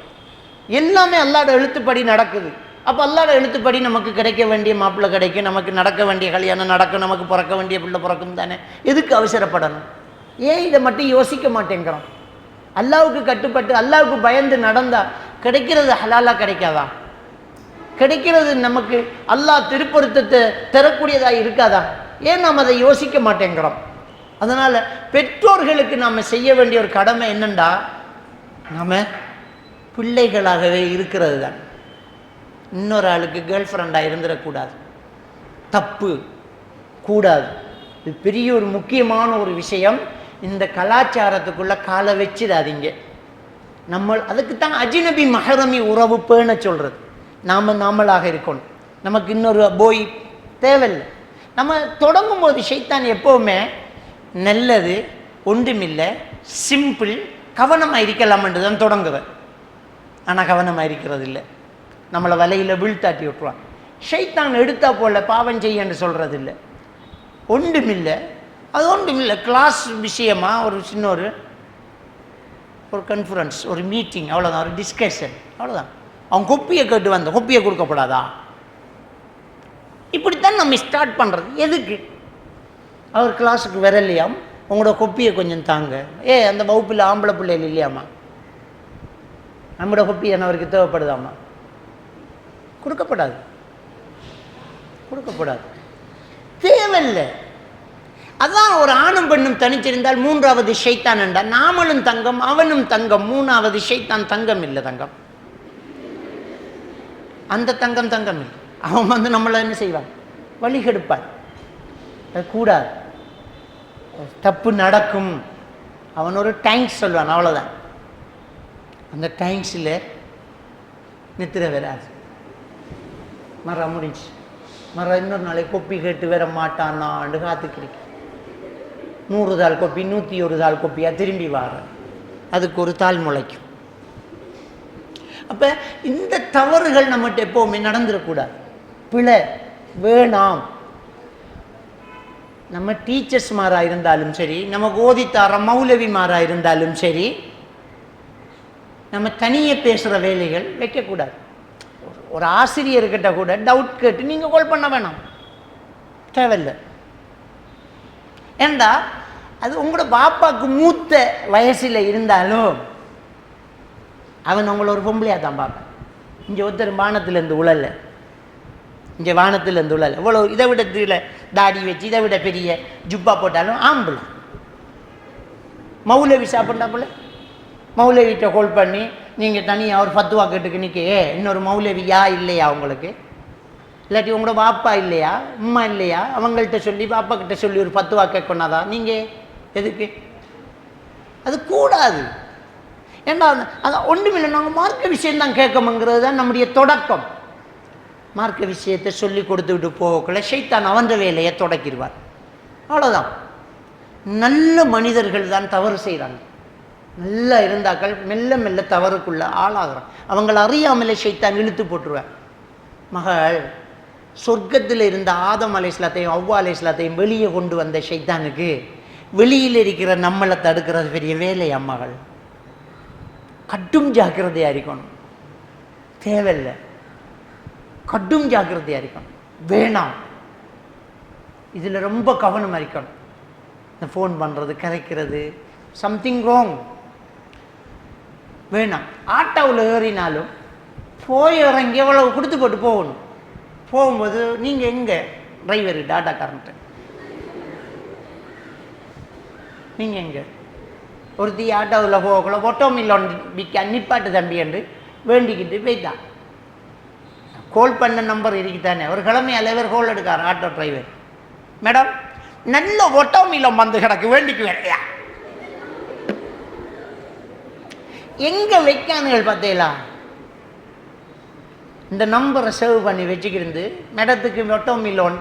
Speaker 1: எல்லாமே அல்லாஹ்ட எழுத்துப்படி நடக்குது. அப்போ அல்லாஹ்ட எழுத்துப்படி நமக்கு கிடைக்க வேண்டிய மாப்பிள்ளை கிடைக்கும், நமக்கு நடக்க வேண்டிய கல்யாணம் நடக்கும், நமக்கு பிறக்க வேண்டிய பிள்ளை பிறக்கும் தானே. எதுக்கு அவசரப்படணும்? ஏன் இதை மட்டும் யோசிக்க மாட்டேங்கிறோம்? அல்லாஹ்வுக்கு கட்டுப்பட்டு அல்லாஹ்வுக்கு பயந்து நடந்தா கிடைக்கிறது ஹலாலா கிடைக்காதா? கிடைக்கிறது நமக்கு அல்லாஹ் திருப்பொருத்தத்தை தரக்கூடியதாக இருக்காதா? ஏன் நாம் அதை யோசிக்க மாட்டேங்கிறோம்? அதனால் பெற்றோர்களுக்கு நாம் செய்ய வேண்டிய ஒரு கடமை என்னண்டா, நாம் பிள்ளைகளாகவே இருக்கிறது தான். இன்னொரு ஆளுக்கு கேர்ள் ஃப்ரெண்டாக இருந்துடக்கூடாது, தப்பு கூடாது. இது பெரிய ஒரு முக்கியமான ஒரு விஷயம். இந்த கலாச்சாரத்துக்குள்ளே காலை வச்சிடாதீங்க. நம்ம அதுக்கு தான் அஜ்னபி மஹரமி உறவு பேண சொல்கிறது. நாமளாக இருக்கணும், நமக்கு இன்னொரு போய் தேவையில்லை. நம்ம தொடங்கும் போது ஷைத்தான் எப்போவுமே நல்லது ஒன்றுமில்லை, சிம்பிள், கவனமாக இருக்கலாம்ன்றது தான் தொடங்குவேன். ஆனால் கவனமாக இருக்கிறது இல்லை, நம்மளை வலையில் வீழ்த்தாட்டி விட்டுருவான். ஷைத்தான் எடுத்தா போல பாவம் செய்யன்னு சொல்கிறது இல்லை. ஒன்றுமில்லை, அது ஒன்றுமில்லை. கிளாஸ் விஷயமாக ஒரு சின்ன ஒரு கான்ஃபரன்ஸ், ஒரு மீட்டிங், அவ்வளோதான், ஒரு டிஸ்கஷன், அவ்வளோதான். அவன் கொப்பியை கேட்டு வந்த கொப்பியை கொடுக்கப்படாதா? இப்படித்தான் நம்ம ஸ்டார்ட் பண்ணுறது. எதுக்கு? அவர் கிளாஸுக்கு வரலையாம், உங்களோட கொப்பியை கொஞ்சம் தாங்க. அந்த வகுப்பில் ஆம்பளை பிள்ளைகள் இல்லையாம்மா, நம்மளோட கொப்பி அவருக்கு தேவைப்படுதாம்மா? கொடுக்கப்படாது, கொடுக்கப்படாது, தேவையில்லை. அதான் ஒரு ஆணும் பெண்ணும் தனிச்சிருந்தால் மூன்றாவது ஷைத்தான் என்றால் நாமளும் தங்கம் அவனும் தங்கம், மூணாவது ஷைத்தான் தங்கம் இல்லை. தங்கம் அந்த தங்கம் தங்கம் இல்லை. அவன் வந்து நம்மளை என்ன செய்வான்? வழி கெடுப்பான். கூடாது, தப்பு நடக்கும். அவன் ஒரு டேங்க்ஸ் சொல்லுவான், அவ்வளோதான். அந்த டேங்க்ஸில் நித்திர வராது. மர முடிஞ்சு மர இன்னொரு நாளைக்கு கொப்பி கேட்டு வர மாட்டான்னாண்டு காத்துக்கிறேன். 100 தாள் கொப்பி 101 தாள் கொப்பியாக திரும்பி வார, அதுக்கு ஒரு தாள் முளைக்கும். அப்போ இந்த தவறுகள் நம்மகிட்ட எப்போவுமே நடந்துடக்கூடாது. பிழை வேணாம். நம்ம டீச்சர்ஸ் மாராக இருந்தாலும் சரி, நம்ம கோதித்தார மௌலவி மாராக இருந்தாலும் சரி, நம்ம தனியே பேசுகிற வேலைகள் வைக்கக்கூடாது. ஒரு ஆசிரியர்கிட்ட கூட டவுட் கேட்டு நீங்கள் கால் பண்ண வேணாம், தேவையில்லை. ஏண்டா அது உங்களோட பாப்பாவுக்கு மூத்த வயசில் இருந்தாலும் அவன் உங்களை ஒரு பொம்பளையாக தான் பார்ப்பேன். இங்கே ஒருத்தர் வானத்திலேருந்து உழல, இங்கே வானத்திலேருந்து உழல, இவ்வளோ இதை விட தாடி வச்சு இதை விட பெரிய ஜுப்பா போட்டாலும் ஆம்பளை. மௌலவி சாப்பிட்றாப்புல மௌலவிட்ட கால் பண்ணி நீங்கள் தனியாக ஒரு ஃபத்வா கேட்டுக்கு நிற்க, இன்னொரு மௌலவியா இல்லையா உங்களுக்கு? இல்லாட்டி உங்களோட பாப்பா இல்லையா, அம்மா இல்லையா, அவங்கள்ட்ட சொல்லி பாப்பா கிட்ட சொல்லி ஒரு ஃபத்வா கேட்கணாதான் நீங்கள்? எதுக்கு? அது கூடாது. ஏன்னா அது ஒன்றுமில்லை, நாங்கள் மார்க்க விஷயம்தான் கேட்கணுங்கிறது தான் நம்முடைய தொடக்கம். மார்க்க விஷயத்தை சொல்லி கொடுத்துக்கிட்டு போகக்குள்ள ஷைத்தான் அவன் வேலையை தொடக்கிடுவார், அவ்வளோதான். நல்ல மனிதர்கள் தான் தவறு செய்கிறாங்க. நல்லா இருந்தாக்கள் மெல்ல மெல்ல தவறுக்குள்ள ஆளாகிறான். அவங்களை அறியாமலே ஷைத்தான் இழுத்து போட்டுருவார். மகள் சொர்க்கத்தில் இருந்த ஆதம் அலைஹிஸ்ஸலாத்தையும் அவ்வா அலைஹிஸ்ஸலாத்தையும் வெளியே கொண்டு வந்த ஷைத்தானுக்கு வெளியில் இருக்கிற நம்மளை தடுக்கிறது பெரிய வேலை. அம்மாகள் கட்டும் ஜாக்கிரதையாக இருக்கணும், தேவையில்லை. கட்டும் ஜாக்கிரதையாக இருக்கணும், வேணாம். இதில் ரொம்ப கவனமாக இருக்கணும். இந்த ஃபோன் பண்ணுறது, கதைக்கிறது, சம்திங் ராங், வேணாம். ஆட்டோவில் ஏறினாலும் போய் இறங்கி எவ்வளவு கொடுத்து போட்டு போகணும். போகும்போது நீங்கள் எங்கே டிரைவரு டாட்டாக்காரன்ட்டு நீங்கள் எங்கே? ஒருத்தி ஆட்டோவில் போகக்குள்ள ஒட்டோமில்லோன் விற்க நிப்பாட்டு தம்பி என்று வேண்டிக்கிட்டு போய்தான். கோல் பண்ண நம்பர் இருக்குதானே, ஒரு கிழமை அலைவர் கோல் எடுக்கார் ஆட்டோ டிரைவர். மேடம் நல்ல ஒட்டோமில்லம் வந்து கிடக்கு, வேண்டிக்கு வேறையா? எங்கே வைக்கானுகள் பார்த்தீங்களா? இந்த நம்பரை சேவ் பண்ணி வச்சுக்கிருந்து மேடத்துக்கு ஒட்டோமில்லோன்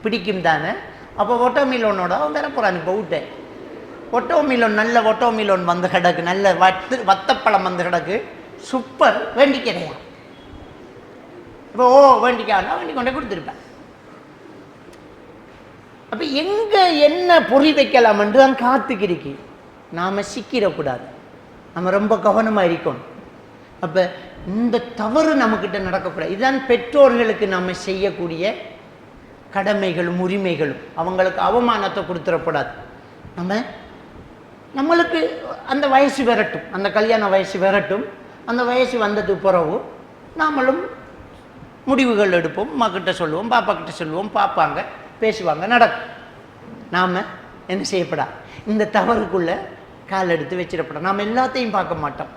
Speaker 1: பிடிக்கும் தானே, அப்போ ஒட்டோமில்லோனோட அவன் வேற போகிறான். இப்போ விட்டேன் ஒட்டோமில்லோன், நல்ல ஒட்டோமில்லோன் வந்து கிடக்கு, நல்ல வத்தப்பழம் வந்து கிடக்கு, சூப்பர், வேண்டிக்கிறையா? இப்போ வேண்டிக்கானா வேண்டி கொண்டே கொடுத்துருப்பேன். அப்போ எங்கே என்ன பொறி வைக்கலாம் என்று தான் காத்துக்கிருக்கு. நாம் சிக்கிடக்கூடாது, நம்ம ரொம்ப கவனமாக இருக்கணும். அப்போ இந்த தவறு நம்மக்கிட்ட நடக்கக்கூடாது. இதுதான் பெற்றோர்களுக்கு நம்ம செய்யக்கூடிய கடமைகளும் உரிமைகளும். அவங்களுக்கு அவமானத்தை கொடுத்துடக்கூடாது. நம்மளுக்கு அந்த வயசு வரட்டும், அந்த கல்யாண வயசு வரட்டும், அந்த வயசு வந்ததுக்கு பிறகு நாமளும் முடிவுகள் எடுப்போம். அம்மா கிட்ட சொல்லுவோம், பாப்பா கிட்ட சொல்லுவோம், பார்ப்பாங்க, பேசுவாங்க, நடக்கும். நாம் என்ன செய்யப்படா, இந்த தவறுக்குள்ளே கால் எடுத்து வச்சிடப்பட. நாம் எல்லாத்தையும் பார்க்க மாட்டோம்,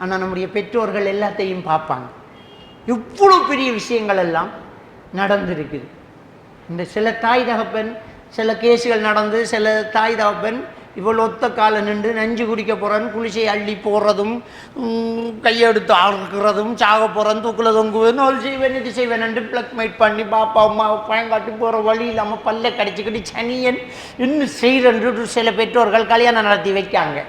Speaker 1: ஆனால் நம்முடைய பெற்றோர்கள் எல்லாத்தையும் பார்ப்பாங்க. இவ்வளோ பெரிய விஷயங்கள் எல்லாம் நடந்திருக்குது. இந்த சில தாய் தகப்பன், சில கேஸுகள் நடந்து, சில தாய் தகப்பன் இவ்வளோ ஒத்த காலை நின்று நஞ்சு குடிக்க போகிறான்னு குளிசை அள்ளி போடுறதும், கையெடுத்து அறுக்கிறதும், சாக போகிறேன், தூக்கில் தொங்குவேன், அவள் செய்வேன், இது செய்வேன் என்று பிளக்மைட் பண்ணி பாப்பா அம்மாவை பயங்காட்டி போகிற வழி இல்லாமல் பல்ல கடிச்சிக்கிட்டு சனியன் இன்னும் செய்கிறன்று சில பெற்றோர்கள் கல்யாணம் நடத்தி வைக்காங்க.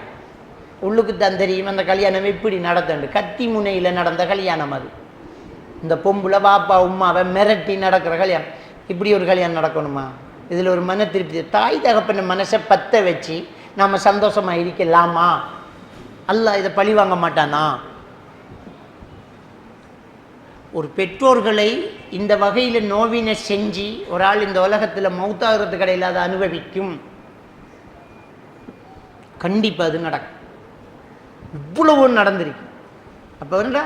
Speaker 1: உள்ளுக்கு தான் தெரியும் அந்த கல்யாணம் எப்படி நடத்தண்டு. கத்தி முனையில் நடந்த கல்யாணம் அது. இந்த பொம்புல பாப்பா உமாவை மிரட்டி நடக்கிற கல்யாணம். இப்படி ஒரு கல்யாணம் நடக்கணுமா? இதில் ஒரு மன திருப்தி. தாய் தகப்பன மனசை பற்ற வச்சு நாம் சந்தோஷமாக இருக்கலாமா? அல்லாஹ் இதை பழி வாங்க மாட்டானா? ஒரு பெற்றோர்களை இந்த வகையில் நோவினை செஞ்சு ஒரு ஆள் இந்த உலகத்தில் மௌத்தாகிறது கடையில் அதை அனுபவிக்கும். கண்டிப்பாக அது நடக்கும். இவ்வளவு நடந்திருக்கு. அப்போ வந்து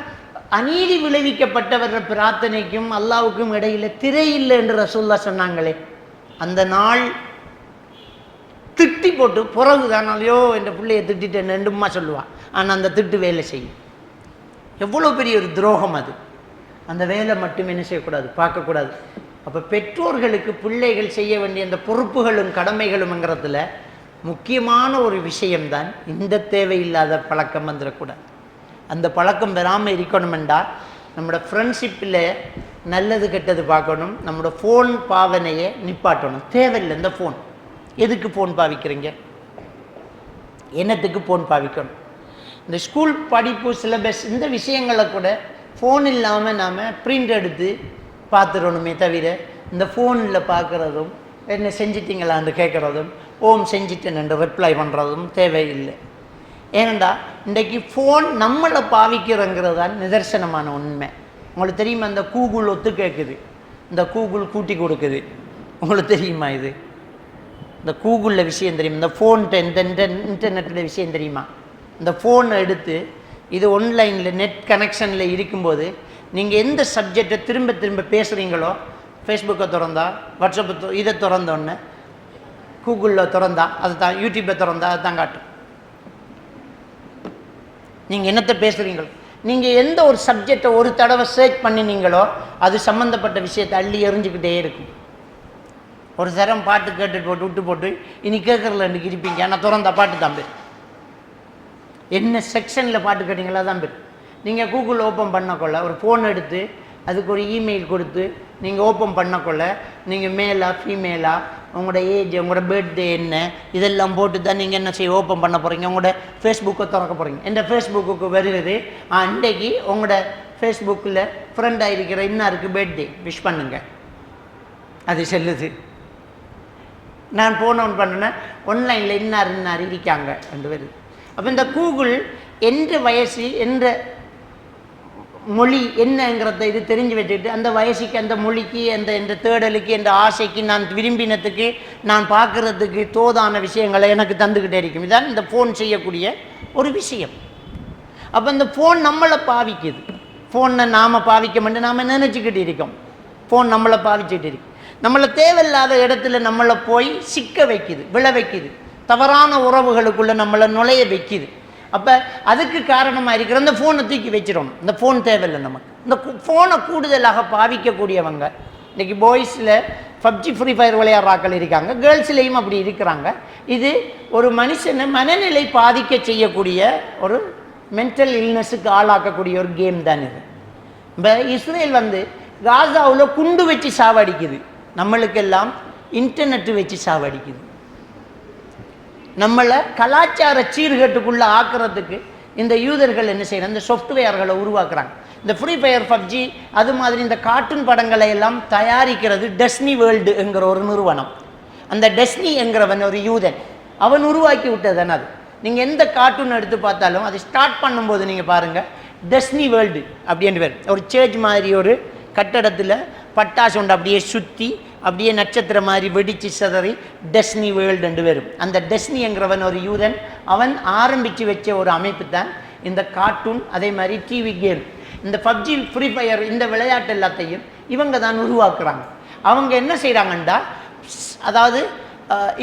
Speaker 1: அநீதி விளைவிக்கப்பட்டவர பிரார்த்தனைக்கும் அல்லாவுக்கும் இடையில திரை இல்லை என்று ரசூலுல்லாஹ் சொன்னாங்களே, அந்த நாள் திட்டி போட்டு பிறகுதானாலையோ என்ற பிள்ளையை திட்டிட்டு ரெண்டுமா சொல்லுவாள். ஆனால் அந்த திட்டு வேலை செய்யும். எவ்வளோ பெரிய ஒரு துரோகம் அது. அந்த வேலை மட்டும் என்ன செய்யக்கூடாது, பார்க்கக்கூடாது. அப்போ பெற்றோர்களுக்கு பிள்ளைகள் செய்ய வேண்டிய அந்த பொறுப்புகளும் கடமைகளும்ங்கிறதுல முக்கியமான ஒரு விஷயம்தான் இந்த தேவையில்லாத பழக்கம் வந்துடக்கூடாது. அந்த பழக்கம் வராமல் இருக்கணுமெண்டா நம்மளோட ஃப்ரெண்ட்ஷிப்பில் நல்லது கெட்டது பார்க்கணும். நம்மளோட ஃபோன் பாவனையை நிப்பாட்டணும். தேவையில்லை இந்த ஃபோன். எதுக்கு ஃபோன் பாவிக்கிறீங்க? என்னத்துக்கு ஃபோன் பாவிக்கணும்? இந்த ஸ்கூல் படிப்பு சிலபஸ் இந்த விஷயங்களை கூட ஃபோன் இல்லாமல் நாம் பிரிண்ட் எடுத்து பார்த்துடணுமே தவிர இந்த ஃபோனில் பார்க்குறதும் என்ன செஞ்சிட்டிங்களான்னு கேட்குறதும் ஓம் செஞ்சிட்டேன்னு ரிப்ளை பண்ணுறதும் தேவையில்லை. ஏனண்டா இன்றைக்கு ஃபோன் நம்மளை பாவிக்கிறோங்கிறது தான் நிதர்சனமான உண்மை. உங்களுக்கு தெரியுமா, இந்த கூகுள் ஒத்து கேட்குது, இந்த கூகுள் கூட்டி கொடுக்குது. உங்களுக்கு தெரியுமா இது? இந்த கூகுளில் விஷயம் தெரியுமா? இந்த ஃபோன்கிட்ட இந்த இன்டர்நெட்டில் விஷயம் தெரியுமா? இந்த ஃபோனை எடுத்து இது ஆன்லைனில் நெட் கனெக்ஷனில் இருக்கும்போது நீங்கள் எந்த சப்ஜெக்டை திரும்ப திரும்ப பேசுகிறீங்களோ, ஃபேஸ்புக்கை திறந்தா, வாட்ஸ்அப்பை இதை திறந்தோன்னே கூகுளில் திறந்தா அது தான், யூடியூப்பை திறந்தா அது தான் காட்டும். நீங்கள் என்னத்தை பேசுகிறீங்களோ, நீங்கள் எந்த ஒரு சப்ஜெக்டை ஒரு தடவை சர்ச் பண்ணினீங்களோ அது சம்மந்தப்பட்ட விஷயத்தை அள்ளி எறிஞ்சிக்கிட்டே இருக்கும். ஒரு தரம் பாட்டு கேட்டுட்டு போட்டு விட்டு போட்டு இனி கேட்குறல எனக்கு இருப்பீங்க. ஆனால் திறந்தா பாட்டு தான் பேர். என்ன செக்ஷனில் பாட்டு கேட்டிங்களா தான் பேர். நீங்கள் கூகுள் ஓப்பன் பண்ணக்கொள்ள ஒரு ஃபோன் எடுத்து அதுக்கு ஒரு இமெயில் கொடுத்து நீங்கள் ஓப்பன் பண்ணக்கொள்ள நீங்கள் மேலா ஃபீமேலா, உங்களோட ஏஜ், உங்களோட பர்த்டே என்ன, இதெல்லாம் போட்டு தான் நீங்கள் என்ன செய்ய ஓப்பன் பண்ண போகிறீங்க. உங்களோட ஃபேஸ்புக்கை திறக்க போகிறீங்க. எந்த ஃபேஸ்புக்கு வருகிறது அன்றைக்கு உங்களோட ஃபேஸ்புக்கில் ஃப்ரெண்டாக இருக்கிற இன்னாருக்கு பர்த்டே விஷ் பண்ணுங்க. அது செல்லுது. நான் ஃபோன் பண்ணேன், ஆன்லைனில் இன்னார் இருக்காங்க ரெண்டு வருது. அப்போ இந்த கூகுள் என்ற வயசு என்ற மொழி என்னங்கிறத இது தெரிஞ்சு வச்சுக்கிட்டு அந்த வயசுக்கு அந்த மொழிக்கு அந்த இந்த தேடலுக்கு இந்த ஆசைக்கு நான் விரும்பினத்துக்கு நான் பார்க்குறதுக்கு தோதான விஷயங்களை எனக்கு தந்துக்கிட்டே இருக்கும். இதுதான் இந்த ஃபோன் செய்யக்கூடிய ஒரு விஷயம். அப்போ இந்த ஃபோன் நம்மளை பாவிக்குது. ஃபோனை நாம் பாவிக்க மாட்டோம், நாம் நினச்சிக்கிட்டு இருக்கோம். ஃபோன் நம்மளை பாவிச்சுக்கிட்டு இருக்கு. நம்மளை தேவையில்லாத இடத்துல நம்மளை போய் சிக்க வைக்குது, விழ வைக்குது, தவறான உறவுகளுக்குள்ளே நம்மளை நுழைய வைக்குது. அப்போ அதுக்கு காரணமாக இருக்கிற இந்த ஃபோனை தூக்கி வச்சிடணும். இந்த ஃபோன் தேவையில்லை நமக்கு. இந்த ஃபோனை கூடுதலாக பாவிக்கக்கூடியவங்க இன்றைக்கி பாய்ஸில் பப்ஜி ஃப்ரீ ஃபயர் விளையாடுறாக்கள் இருக்காங்க, கேர்ள்ஸ்லேயும் அப்படி இருக்கிறாங்க. இது ஒரு மனுஷனை மனநிலை பாதிக்க செய்யக்கூடிய ஒரு மென்டல் இல்னஸுக்கு ஆளாக்கக்கூடிய ஒரு கேம் தான் இது. இப்போ இஸ்ரேல் காசாவில் குண்டு வச்சு சாவடிக்குது, நம்மளுக்கெல்லாம் இன்டர்நெட்டு வச்சு சாவடிக்குது. நம்மளை கலாச்சார சீர்கேட்டுக்குள்ளே ஆக்கிறதுக்கு இந்த யூதர்கள் என்ன செய்யணும், இந்த சாஃப்ட்வேர்களை உருவாக்குறாங்க. இந்த ஃப்ரீ ஃபயர் பப்ஜி அது மாதிரி இந்த கார்ட்டூன் படங்களை எல்லாம் தயாரிக்கிறது டெஸ்னி வேர்ல்டு என்கிற ஒரு நிறுவனம். அந்த டெஸ்னி என்கிறவன் ஒரு யூதன், அவன் உருவாக்கி விட்டதுன்னு. அது நீங்கள் எந்த கார்ட்டூன் எடுத்து பார்த்தாலும் அது ஸ்டார்ட் பண்ணும்போது நீங்கள் பாருங்கள் டெஸ்னி வேர்ல்டு அப்படின்னு பேர். ஒரு சேர்ச் மாதிரி ஒரு கட்டடத்தில் பட்டாசு உண்டு அப்படியே சுற்றி அப்படியே நட்சத்திரம் மாதிரி வெடித்து சிதறி டெஸ்னி வேர்ல்டு என்று வரும். அந்த டெஸ்னி என்கிறவன் ஒரு யூதன், அவன் ஆரம்பித்து வச்ச ஒரு அமைப்பு தான் இந்த கார்ட்டூன். அதே மாதிரி டிவி கேம், இந்த பப்ஜி ஃப்ரீ ஃபயர் இந்த விளையாட்டு எல்லாத்தையும் இவங்க தான் உருவாக்குறாங்க. அவங்க என்ன செய்கிறாங்கண்டா, அதாவது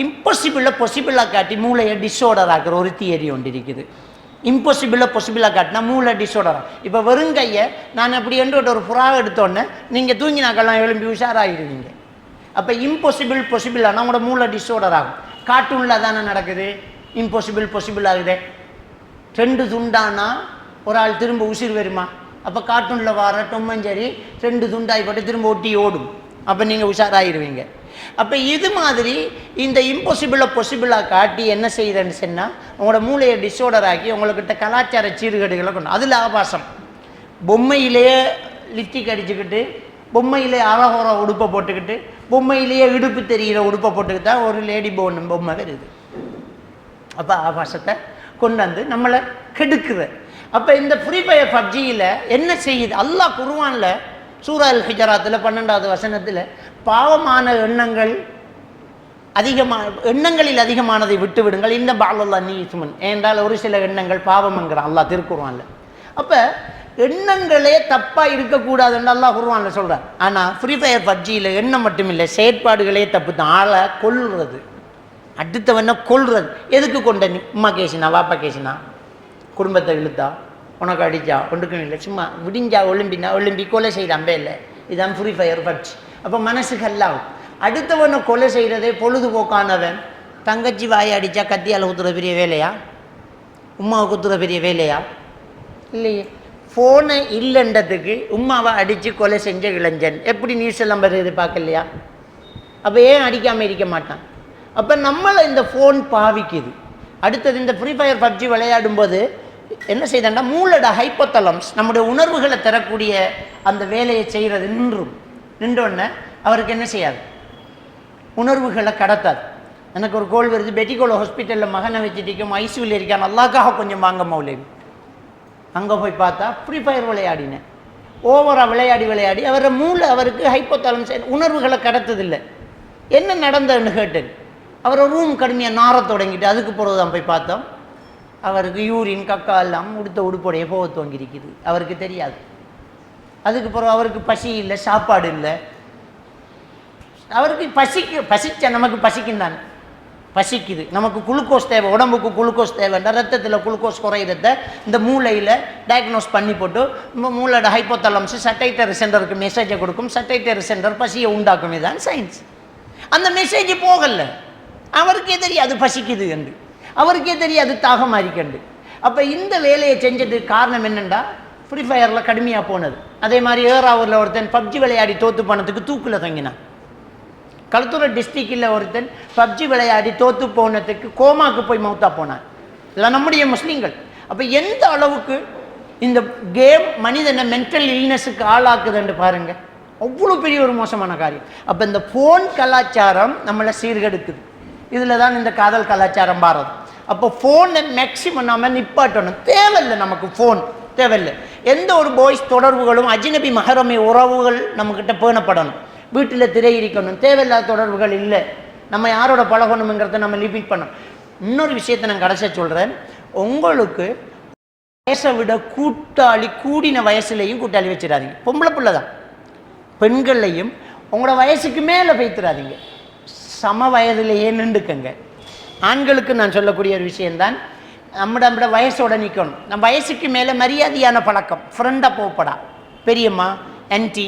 Speaker 1: இம்பாசிபிளை பாசிபிளாக காட்டி மூளையை டிஸார்டர் ஆக்குற ஒரு தியரி ஒன்று இருக்குது. இம்பாசிபிளை பாசிபிளாக காட்டினா மூளை டிஸார்டர். இப்போ வெறுங்கையை நான் அப்படி என்று ஒரு புறாவை எடுத்தோன்னே நீங்கள் தூங்கினாக்கெல்லாம் எழும்பி உஷாராகிடுவீங்க. அப்போ இம்பாசிபிள் பாசிபிள் ஆனால் உங்களோட மூளை டிஸார்டர் ஆகும். கார்ட்டூனில் தானே நடக்குது, இம்பாசிபிள் பாசிபிள் ஆகுது. ரெண்டு துண்டானா ஒரு ஆள் திரும்ப உசிர் வருமா? அப்போ கார்ட்டூனில் வர டொம்மஞ்சரி ரெண்டு துண்டாகி போட்டு திரும்ப ஒட்டி ஓடும். அப்போ நீங்கள் உஷாராகிடுவீங்க. அப்போ இது மாதிரி இந்த இம்பாசிபிளை பாசிபிளாக காட்டி என்ன செய்யுதுன்னு சொன்னால் உங்களோட மூளையை டிஸார்டர் ஆக்கி உங்கள்கிட்ட கலாச்சார சீர்கேடுகளை கொண்டு அதில் ஆபாசம். பொம்மையிலேயே லிப்டிக் அடிச்சுக்கிட்டு, பொம்மையிலே அழகோர உடுப்பை போட்டுக்கிட்டு, பொம்மையிலேயே இடுப்பு தெரிகிற உடுப்பை போட்டுக்கிட்டா ஒரு லேடி பொம்மை வருது. அப்போ ஆபாசத்தை கொண்டு வந்து நம்மளை கெடுக்குற. அப்போ இந்த ஃப்ரீ ஃபயர் பப்ஜியில் என்ன செய்யுது? அல்லாஹ் குர்ஆனில் சூரா அல் ஹுஜராத்தில் 12வது வசனத்தில் பாவமான எண்ணங்களில் அதிகமானதை விட்டு விடுங்கள், இந்த பாலல்லா நீ சுமன் என்றால் ஒரு சில எண்ணங்கள் பாவம்ங்கிறான் அல்லாஹ் திருக்குர்ஆனில். அப்போ எண்ணங்களே தப்பாக இருக்கக்கூடாதுன்னு அல்லாஹ் குர்ஆனில் சொல்கிறார். ஆனால் ஃப்ரீ ஃபயர் பப்ஜியில் எண்ணம் மட்டும் இல்லை, செயற்பாடுகளே தப்பு தான். ஆளை கொல்றது, அடுத்தவனை கொல்றது. எதுக்கு கொண்ட நீ? உம்மா கேசினா, வாப்பா கேசினா, குடும்பத்தை இழுத்தா, உனக்கு அடித்தா, ஒன்றுக்கும் இல்லை, சும்மா விடிஞ்சா ஒலிம்பி கொலை செய்தாம்பே இல்லை. இதுதான் ஃப்ரீ ஃபயர் பப்ஜி. அப்போ மனசுக்கு அல்லாவும் அடுத்தவனை கொலை செய்கிறதே பொழுதுபோக்கானவன். தங்கச்சி வாயை அடித்தா கத்தியால் குத்துற பெரிய வேலையா? உம்மாவை குத்துற பெரிய வேலையா? இல்லையே. ஃபோனை இல்லைன்றதுக்கு உம்மாவை அடித்து கொலை செஞ்ச இளைஞன் எப்படி நியூஸ் எல்லாம் வருது பார்க்கலையா? அப்போ ஏன் அடிக்காமல் இருக்க மாட்டான்? அப்போ நம்மளை இந்த ஃபோன் பாவிக்குது. அடுத்தது இந்த ஃப்ரீ ஃபயர் பப்ஜி விளையாடும்போது என்ன செய்தாண்டா, மூளோட ஹைப்போதலம்ஸ் நம்முடைய உணர்வுகளை தரக்கூடிய அந்த வேலையை செய்கிறது நின்றோடனே அவருக்கு என்ன செய்யாது? உணர்வுகளை கடத்தாது. எனக்கு ஒரு கோல் வருது, பெட்டிகோல ஹாஸ்பிட்டலில் மகனை வச்சுட்டிக்கும் ஐசியூவில் இருக்கான், அல்லாக்காக கொஞ்சம் வாங்க மௌலேவி. அங்கே போய் பார்த்தா ஃப்ரீ ஃபயர் விளையாடினேன். ஓவராக விளையாடி அவரை மூளை அவருக்கு ஹைப்போதலம்ஸ் உணர்வுகளை கடத்ததில்லை. என்ன நடந்ததுன்னு கேட்டேன். அவரை ரூம் கடுமையாக நார தொடங்கிட்டு அதுக்கு பிறகு தான் போய் பார்த்தோம். அவருக்கு யூரின் கக்கா எல்லாம் உடுத்த உடுப்போடைய போக துவங்கியிருக்குது. அவருக்கு தெரியாது. அதுக்கு பிறகு அவருக்கு பசி இல்லை, சாப்பாடு இல்லை. அவருக்கு பசிச்ச நமக்கு பசிக்கும் தானே, பசிக்குது, நமக்கு குளுக்கோஸ் தேவை, உடம்புக்கு குளுக்கோஸ் தேவைன்ற ரத்தத்தில் குளுக்கோஸ் குறையிறத இந்த மூளையில் டயக்னோஸ் பண்ணி போட்டு மூளையோட ஹைப்போதலம்ஸ் சட்டைட்டரி சென்டருக்கு மெசேஜை கொடுக்கும். சட்டைட்டரி சென்டர் பசியை உண்டாக்கும். இதுதான் சயின்ஸ். அந்த மெசேஜ் போகலை. அவருக்கே தெரியாது பசிக்குது என்று, அவருக்கே தெரியாது தாகம் மாறிக்கண்டு. அப்போ இந்த வேலையை செஞ்சதுக்கு காரணம் என்னென்னா ஃப்ரீ ஃபயரில் கடுமையாக போனது. அதே மாதிரி ஏறாவூரில் ஒருத்தன் பப்ஜி விளையாடி தோற்று போனதுக்கு தூக்கில் தங்கினான். களத்தூர் டிஸ்ட்ரிக்டில் ஒருத்தன் பப்ஜி விளையாடி தோற்று போனதுக்கு கோமாக்கு போய் மௌத்தா போனான். இதெல்லாம் நம்முடைய முஸ்லீம்கள். அப்போ எந்த அளவுக்கு இந்த கேம் மனிதனை மென்டல் இல்னஸுக்கு ஆளாக்குதுன்னு பாருங்கள். அவ்வளோ பெரிய ஒரு மோசமான காரியம். அப்போ இந்த ஃபோன் கலாச்சாரம் நம்மளை சீர்கெடுக்குது. இதில் தான் இந்த காதல் கலாச்சாரம் பாரதம். அப்போ ஃபோனை மேக்சிமம் நம்ம நிப்பாட்டணும். தேவையில்லை, நமக்கு ஃபோன் தேவையில்லை. எந்த ஒரு பாய்ஸ் தொடர்புகளும் அஜ்னபி மஹரமி உறவுகள் நம்மக்கிட்ட பேணப்படணும். வீட்டில் திரை இருக்கணும். தேவையில்லாத தொடர்புகள் இல்லை. நம்ம யாரோட பழகணுங்கிறத நம்ம லிமிட் பண்ணணும். இன்னொரு விஷயத்தை நான் கடைசியாக சொல்கிறேன். உங்களுக்கு வயசை விட கூடின வயசுலேயும் கூட்டாளி வச்சிடாதீங்க. பொம்பளை பிள்ளை தான், பெண்கள்லையும் உங்களோட வயசுக்கு மேலே பேத்துறாதீங்க. சம வயதிலேயே நின்றுக்கங்க. ஆண்களுக்கு நான் சொல்லக்கூடிய ஒரு விஷயந்தான், நம்மட வயசோட நிற்கணும். நம்ம வயசுக்கு மேலே மரியாதையான பழக்கம். ஃப்ரெண்டாக போகப்படா, பெரியம்மா, ஆன்டி,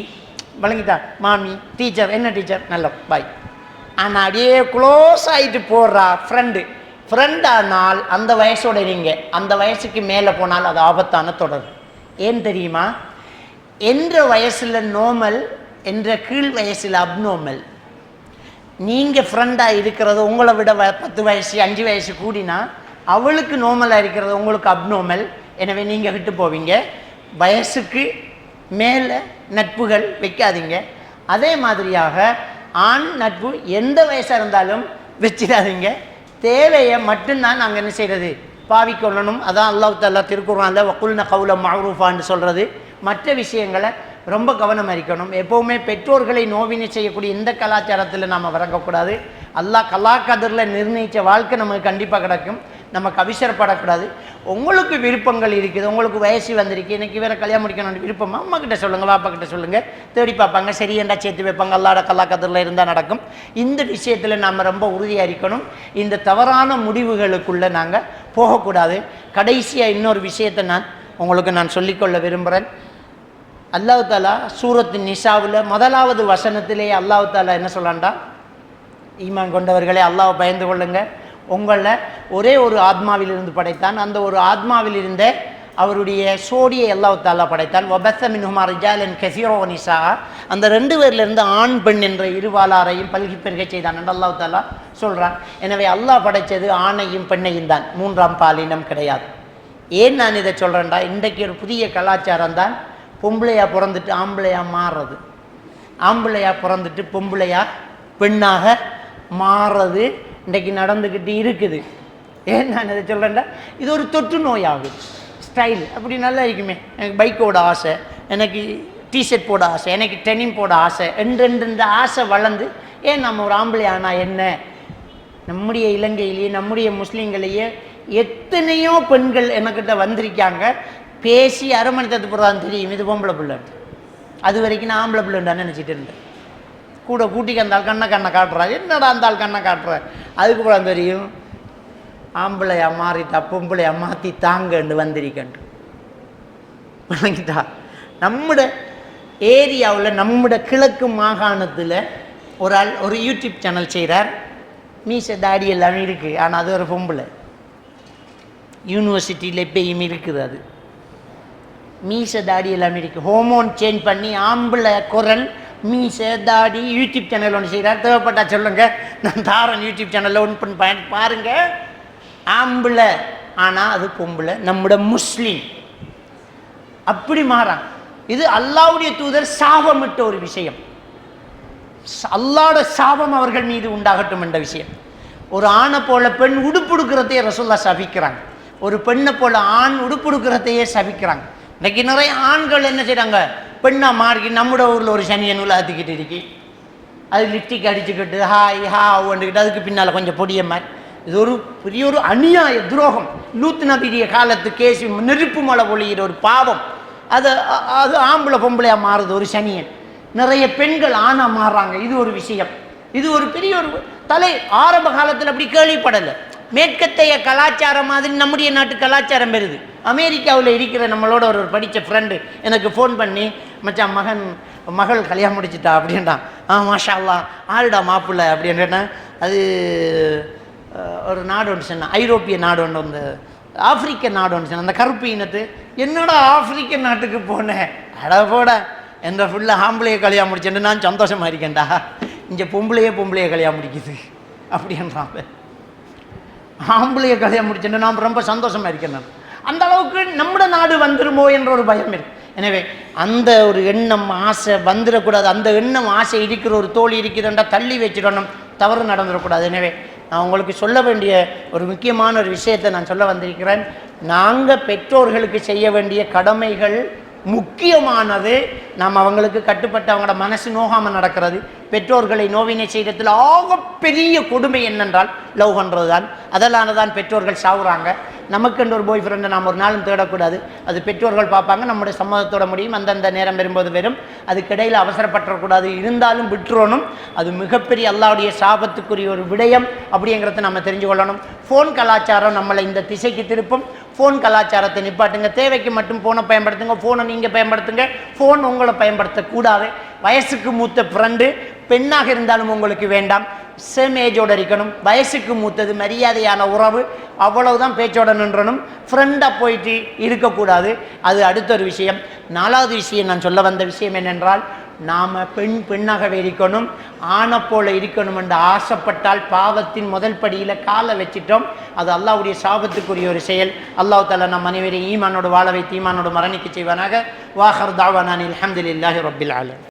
Speaker 1: வழங்கிட்டா, மாமி, டீச்சர், என்ன டீச்சர், நல்ல பாய். ஆனால் அப்படியே க்ளோஸ் ஆகிட்டு போடுறா ஃப்ரெண்டானால் அந்த வயசோட நீங்கள் அந்த வயசுக்கு மேலே போனால் அது ஆபத்தான தொடர்பு. ஏன் தெரியுமா? என்ற வயசில் நோமல், என்ற கீழ் வயசில் அப்நோமல். நீங்கள் ஃப்ரெண்டாக இருக்கிறது உங்களை விட 10 வயசு 5 வயசு கூடினா அவளுக்கு நோமலாக இருக்கிறது உங்களுக்கு அப்நோமல். எனவே நீங்கள் விட்டு போவீங்க. வயசுக்கு மேலே நட்புகள் வைக்காதீங்க. அதே மாதிரியாக ஆண் நட்பு எந்த வயசாக இருந்தாலும் வச்சிடாதீங்க. தேவையை மட்டும்தான் நாங்கள் என்ன செய்கிறது, பாவிக்கொள்ளணும். அதான் அல்லாஹ் தஆலா திருக்குர்ஆனில் வகுல்ன கௌலம் மஅரூஃபான்னு சொல்கிறது. மற்ற விஷயங்களை ரொம்ப கவனமாக இருக்கணும். எப்போவுமே பெற்றோர்களை நோவினை செய்யக்கூடிய இந்த கலாச்சாரத்தில் நாம் வரக்கூடாது. அல்லாஹ் கலாக்கதிரில் நிர்ணயித்த வாழ்க்கை நமக்கு கண்டிப்பாக கிடைக்கும். நமக்கு அவசரப்படக்கூடாது. உங்களுக்கு விருப்பங்கள் இருக்குது, உங்களுக்கு வயசு வந்திருக்கு, எனக்கு வேறு கல்யாணம் முடிக்கணும்னு விருப்பமா அம்மா கிட்ட சொல்லுங்கள், பாப்பா கிட்ட சொல்லுங்கள். தேடி பார்ப்பாங்க, சரியண்டா சேர்த்து வைப்பாங்க. அல்லாட கலாக்கதிரில் இருந்தால் நடக்கும். இந்த விஷயத்தில் நாம் ரொம்ப உறுதியாக இருக்கணும். இந்த தவறான முடிவுகளுக்குள்ளே நாங்கள் போகக்கூடாது. கடைசியாக இன்னொரு விஷயத்தை நான் சொல்லிக்கொள்ள விரும்புகிறேன். அல்லாஹ் தாலா சூரத்து நிசாவில் 1வது வசனத்திலே அல்லாஹ் தாலா என்ன சொல்லாண்டா, ஈமான் கொண்டவர்களே அல்லாஹ்வை பயந்து கொள்ளுங்க. உங்களை ஒரே ஒரு ஆத்மாவிலிருந்து படைத்தான். அந்த ஒரு ஆத்மாவில் இருந்த அவருடைய சோடியை அல்லாஹ் தாலா படைத்தான். வபஸ மின்ஹுமா ரிஜாலன் கஸீரா வ நிஸா. அந்த 2 பேர்லேருந்து ஆண் பெண் என்ற இருவாளாரையும் பல்கி பெருக செய்தான் என்று அல்லாஹ் தாலா சொல்கிறான். எனவே அல்லாஹ் படைத்தது ஆணையும் பெண்ணையும் தான், 3ஆம் பாலினம் கிடையாது. ஏன் நான் இதை சொல்கிறேன்டா, இன்றைக்கு ஒரு புதிய கலாச்சாரம் தான் பொம்பளையாக பிறந்துட்டு ஆம்பளையாக மாறுறது, ஆம்பளையாக பிறந்துட்டு பொம்பளையாக பெண்ணாக மாறுறது இன்றைக்கு நடந்துக்கிட்டு இருக்குது. ஏன் நான் இதை சொல்கிறேன்டா, இது ஒரு தொற்று நோயாகுது. ஸ்டைல் அப்படி நல்லா இருக்குமே, எனக்கு பைக்கோட ஆசை, எனக்கு டிஷர்ட் போட ஆசை, எனக்கு டெனிம் போட ஆசை, இந்த ஆசை வளர்ந்து ஏன் நம்ம ஒரு ஆம்பளை ஆனால் என்ன, நம்முடைய இலங்கையிலேயே நம்முடைய முஸ்லீம்களையே எத்தனையோ பெண்கள் எனக்கிட்ட வந்திருக்காங்க, பேசி அரை மணி நேரத்துக்கு போகிறதான் தெரியும் இது பொம்பளை பிள்ளை. அது வரைக்கும் நான் ஆம்பளை பிள்ளைன்னு நினச்சிட்டு இருந்தேன். கூட கூட்டிக்கு அந்த ஆள் கண்ணை காட்டுறா, என்னடா அந்த ஆள் கண்ணை காட்டுற, அதுக்கப்புறம் தெரியும் ஆம்பளையா மாறிட்டா பொம்பளையா மாற்றி தாங்கன்னு வந்திருக்கண்டு. விளங்கிட்டா? நம்முட ஏரியாவில் நம்முட கிழக்கு மாகாணத்தில் ஒரு ஆள் ஒரு யூடியூப் சேனல் செய்கிறார். மீசை தாடி எல்லாமே இருக்குது, ஆனால் அது ஒரு பொம்பளை. யூனிவர்சிட்டியில் எப்பயுமே இருக்குது. அது மீசை தாடி எல்லாமே இருக்குது. ஹோமோன் சேஞ்ச் பண்ணி ஆம்பளை குரல் மீசை தாடி யூடியூப் சேனல் ஒன்று செய்கிறார். தேவைப்பட்டா சொல்லுங்கள், நான் தாரன் யூடியூப் சேனலில் ஒன்று பண்ணி பாருங்கள். ஆம்பளை ஆனால் அது பொம்பளை, நம்முடைய முஸ்லீம் அப்படி மாறான். இது அல்லாஹ்வுடைய தூதர் சாபமிட்ட ஒரு விஷயம். அல்லாஹ்வோட சாபம் அவர்கள் மீது உண்டாகட்டும் என்ற விஷயம். ஒரு ஆணை போல பெண் உடுப்புடுக்கிறதையே ரசூலுல்லாஹ் சபிக்கிறாங்க. ஒரு பெண்ணை போல ஆண் உடுப்புடுக்கிறதையே சபிக்கிறாங்க. இன்னைக்கு நிறைய ஆண்கள் என்ன செய்கிறாங்க, பெண்ணா மாறி நம்முடைய ஊரில் ஒரு சனியன் உலாத்திக்கிட்டு இருக்கி, அது லிப்டிக் அடிச்சுக்கிட்டு ஹாய் ஹா வந்துக்கிட்டு அதுக்கு பின்னால் கொஞ்சம் பொடிய மாதிரி. இது ஒரு பெரிய ஒரு அநியாய துரோகம். லூத் நபியுடைய காலத்து கேசி நெருப்பு மலை பொழிகிற ஒரு பாவம். அது ஆம்பளை பொம்பளையா மாறுது ஒரு சனியன். நிறைய பெண்கள் ஆணா மாறுறாங்க. இது ஒரு விஷயம். இது ஒரு பெரிய ஒரு ஆரம்ப காலத்தில் அப்படி கேள்விப்படலை. மேற்கத்தைய கலாச்சாரம் மாதிரி நம்முடைய நாட்டு கலாச்சாரம் பெறுது. அமெரிக்காவில் இருக்கிற நம்மளோட ஒரு படித்த ஃப்ரெண்டு எனக்கு ஃபோன் பண்ணி, மச்சான் மகள் கல்யாணம் முடிச்சிட்டா அப்படின்ட்டான். மாஷா அல்லாஹ், ஆளுடா மாப்பிள்ளை அப்படின்னா. அது ஒரு நாடு ஒன்று சொன்னேன், ஐரோப்பிய நாடு ஒன்று, அந்த ஆப்பிரிக்க நாடு ஒன்று சொன்னேன், அந்த கருப்பு இனத்து. என்னடா ஆப்பிரிக்க நாட்டுக்கு போனேன், அட போட என்ற ஃபுல்லாக ஆம்பளையை கல்யாணம் முடிச்சேன்னு நான் சந்தோஷமாக இருக்கேன்டா. இங்கே பொம்பளையே கல்யாணம் முடிக்குது அப்படின்றாங்க. ஆம்பளையை கல்யாணம் முடிச்சேன்னு நான் ரொம்ப சந்தோஷமாக இருக்கேன். நான் அந்த அளவுக்கு நம்முடைய நாடு வந்துருமோ என்ற ஒரு பயம் இருக்கு. எனவே அந்த ஒரு எண்ணம் ஆசை வந்துடக்கூடாது. அந்த எண்ணம் ஆசை இருக்கிற ஒரு தோழி இருக்குதுன்றா தள்ளி வச்சிடணும், தவறு நடந்துடக்கூடாது. எனவே நான் உங்களுக்கு சொல்ல வேண்டிய ஒரு முக்கியமான ஒரு விஷயத்தை நான் சொல்ல வந்திருக்கிறேன். நாங்கள் பெற்றோர்களுக்கு செய்ய வேண்டிய கடமைகள் முக்கியமானது. நாம் அவங்களுக்கு கட்டுப்பட்டு அவங்களோட மனசு நோகாமல் நடக்கிறது. பெற்றோர்களை நோவினை செய்கிறதுல ஆகப்பெரிய கொடுமை என்னென்றால் லவ் பண்ணுறது தான். அதெல்லாம் தான் பெற்றோர்கள் சாவுறாங்க. நமக்குன்ற ஒரு பாய் ஃப்ரெண்டை நாம் ஒரு நாளும் தேடக்கூடாது. அது பெற்றோர்கள் பார்ப்பாங்க, நம்முடைய சம்மதத்தோட முடியும். அந்தந்த நேரம் வரும்போது வரும். அதுக்கிடையில் அவசரப்பற்றக்கூடாது. இருந்தாலும் விட்டுறணும். அது மிகப்பெரிய அல்லாஹ்வுடைய சாபத்துக்குரிய ஒரு விடயம் அப்படிங்கிறத நம்ம தெரிஞ்சு கொள்ளணும். ஃபோன் கலாச்சாரம் நம்மளை இந்த திசைக்கு திருப்பும். ஃபோன் கலாச்சாரத்தை நிப்பாட்டுங்க. தேவைக்கு மட்டும் ஃபோனை பயன்படுத்துங்க. ஃபோனை நீங்கள் பயன்படுத்துங்க, ஃபோன் உங்களை பயன்படுத்தக்கூடாது. வயசுக்கு மூத்த ஃப்ரெண்டு பெண்ணாக இருந்தாலும் உங்களுக்கு வேண்டாம். சேம் ஏஜோடு இருக்கணும். வயசுக்கு மூத்தது மரியாதையான உறவு, அவ்வளவுதான் பேச்சோட நின்றணும். ஃப்ரெண்டாக போயிட்டு இருக்கக்கூடாது. அது அடுத்த ஒரு விஷயம். நாலாவது விஷயம் நான் சொல்ல வந்த விஷயம் என்னென்றால், நாம் பெண்ணாகவே இருக்கணும், ஆணை போல இருக்கணும் என்று ஆசைப்பட்டால் பாவத்தின் முதல் படியில் காலை வச்சிட்டோம். அது அல்லாஹ்வுடைய சாபத்துக்குரிய ஒரு செயல். அல்லாஹ் தஆலா நம் அனைவரையும் ஈமானோடு வாழ வைத்து ஈமானோடு மரணிக்க செய்வானாக. வாஹர் தாவானா அல்ஹம்துலில்லாஹி ரப்பில் ஆலமீன்.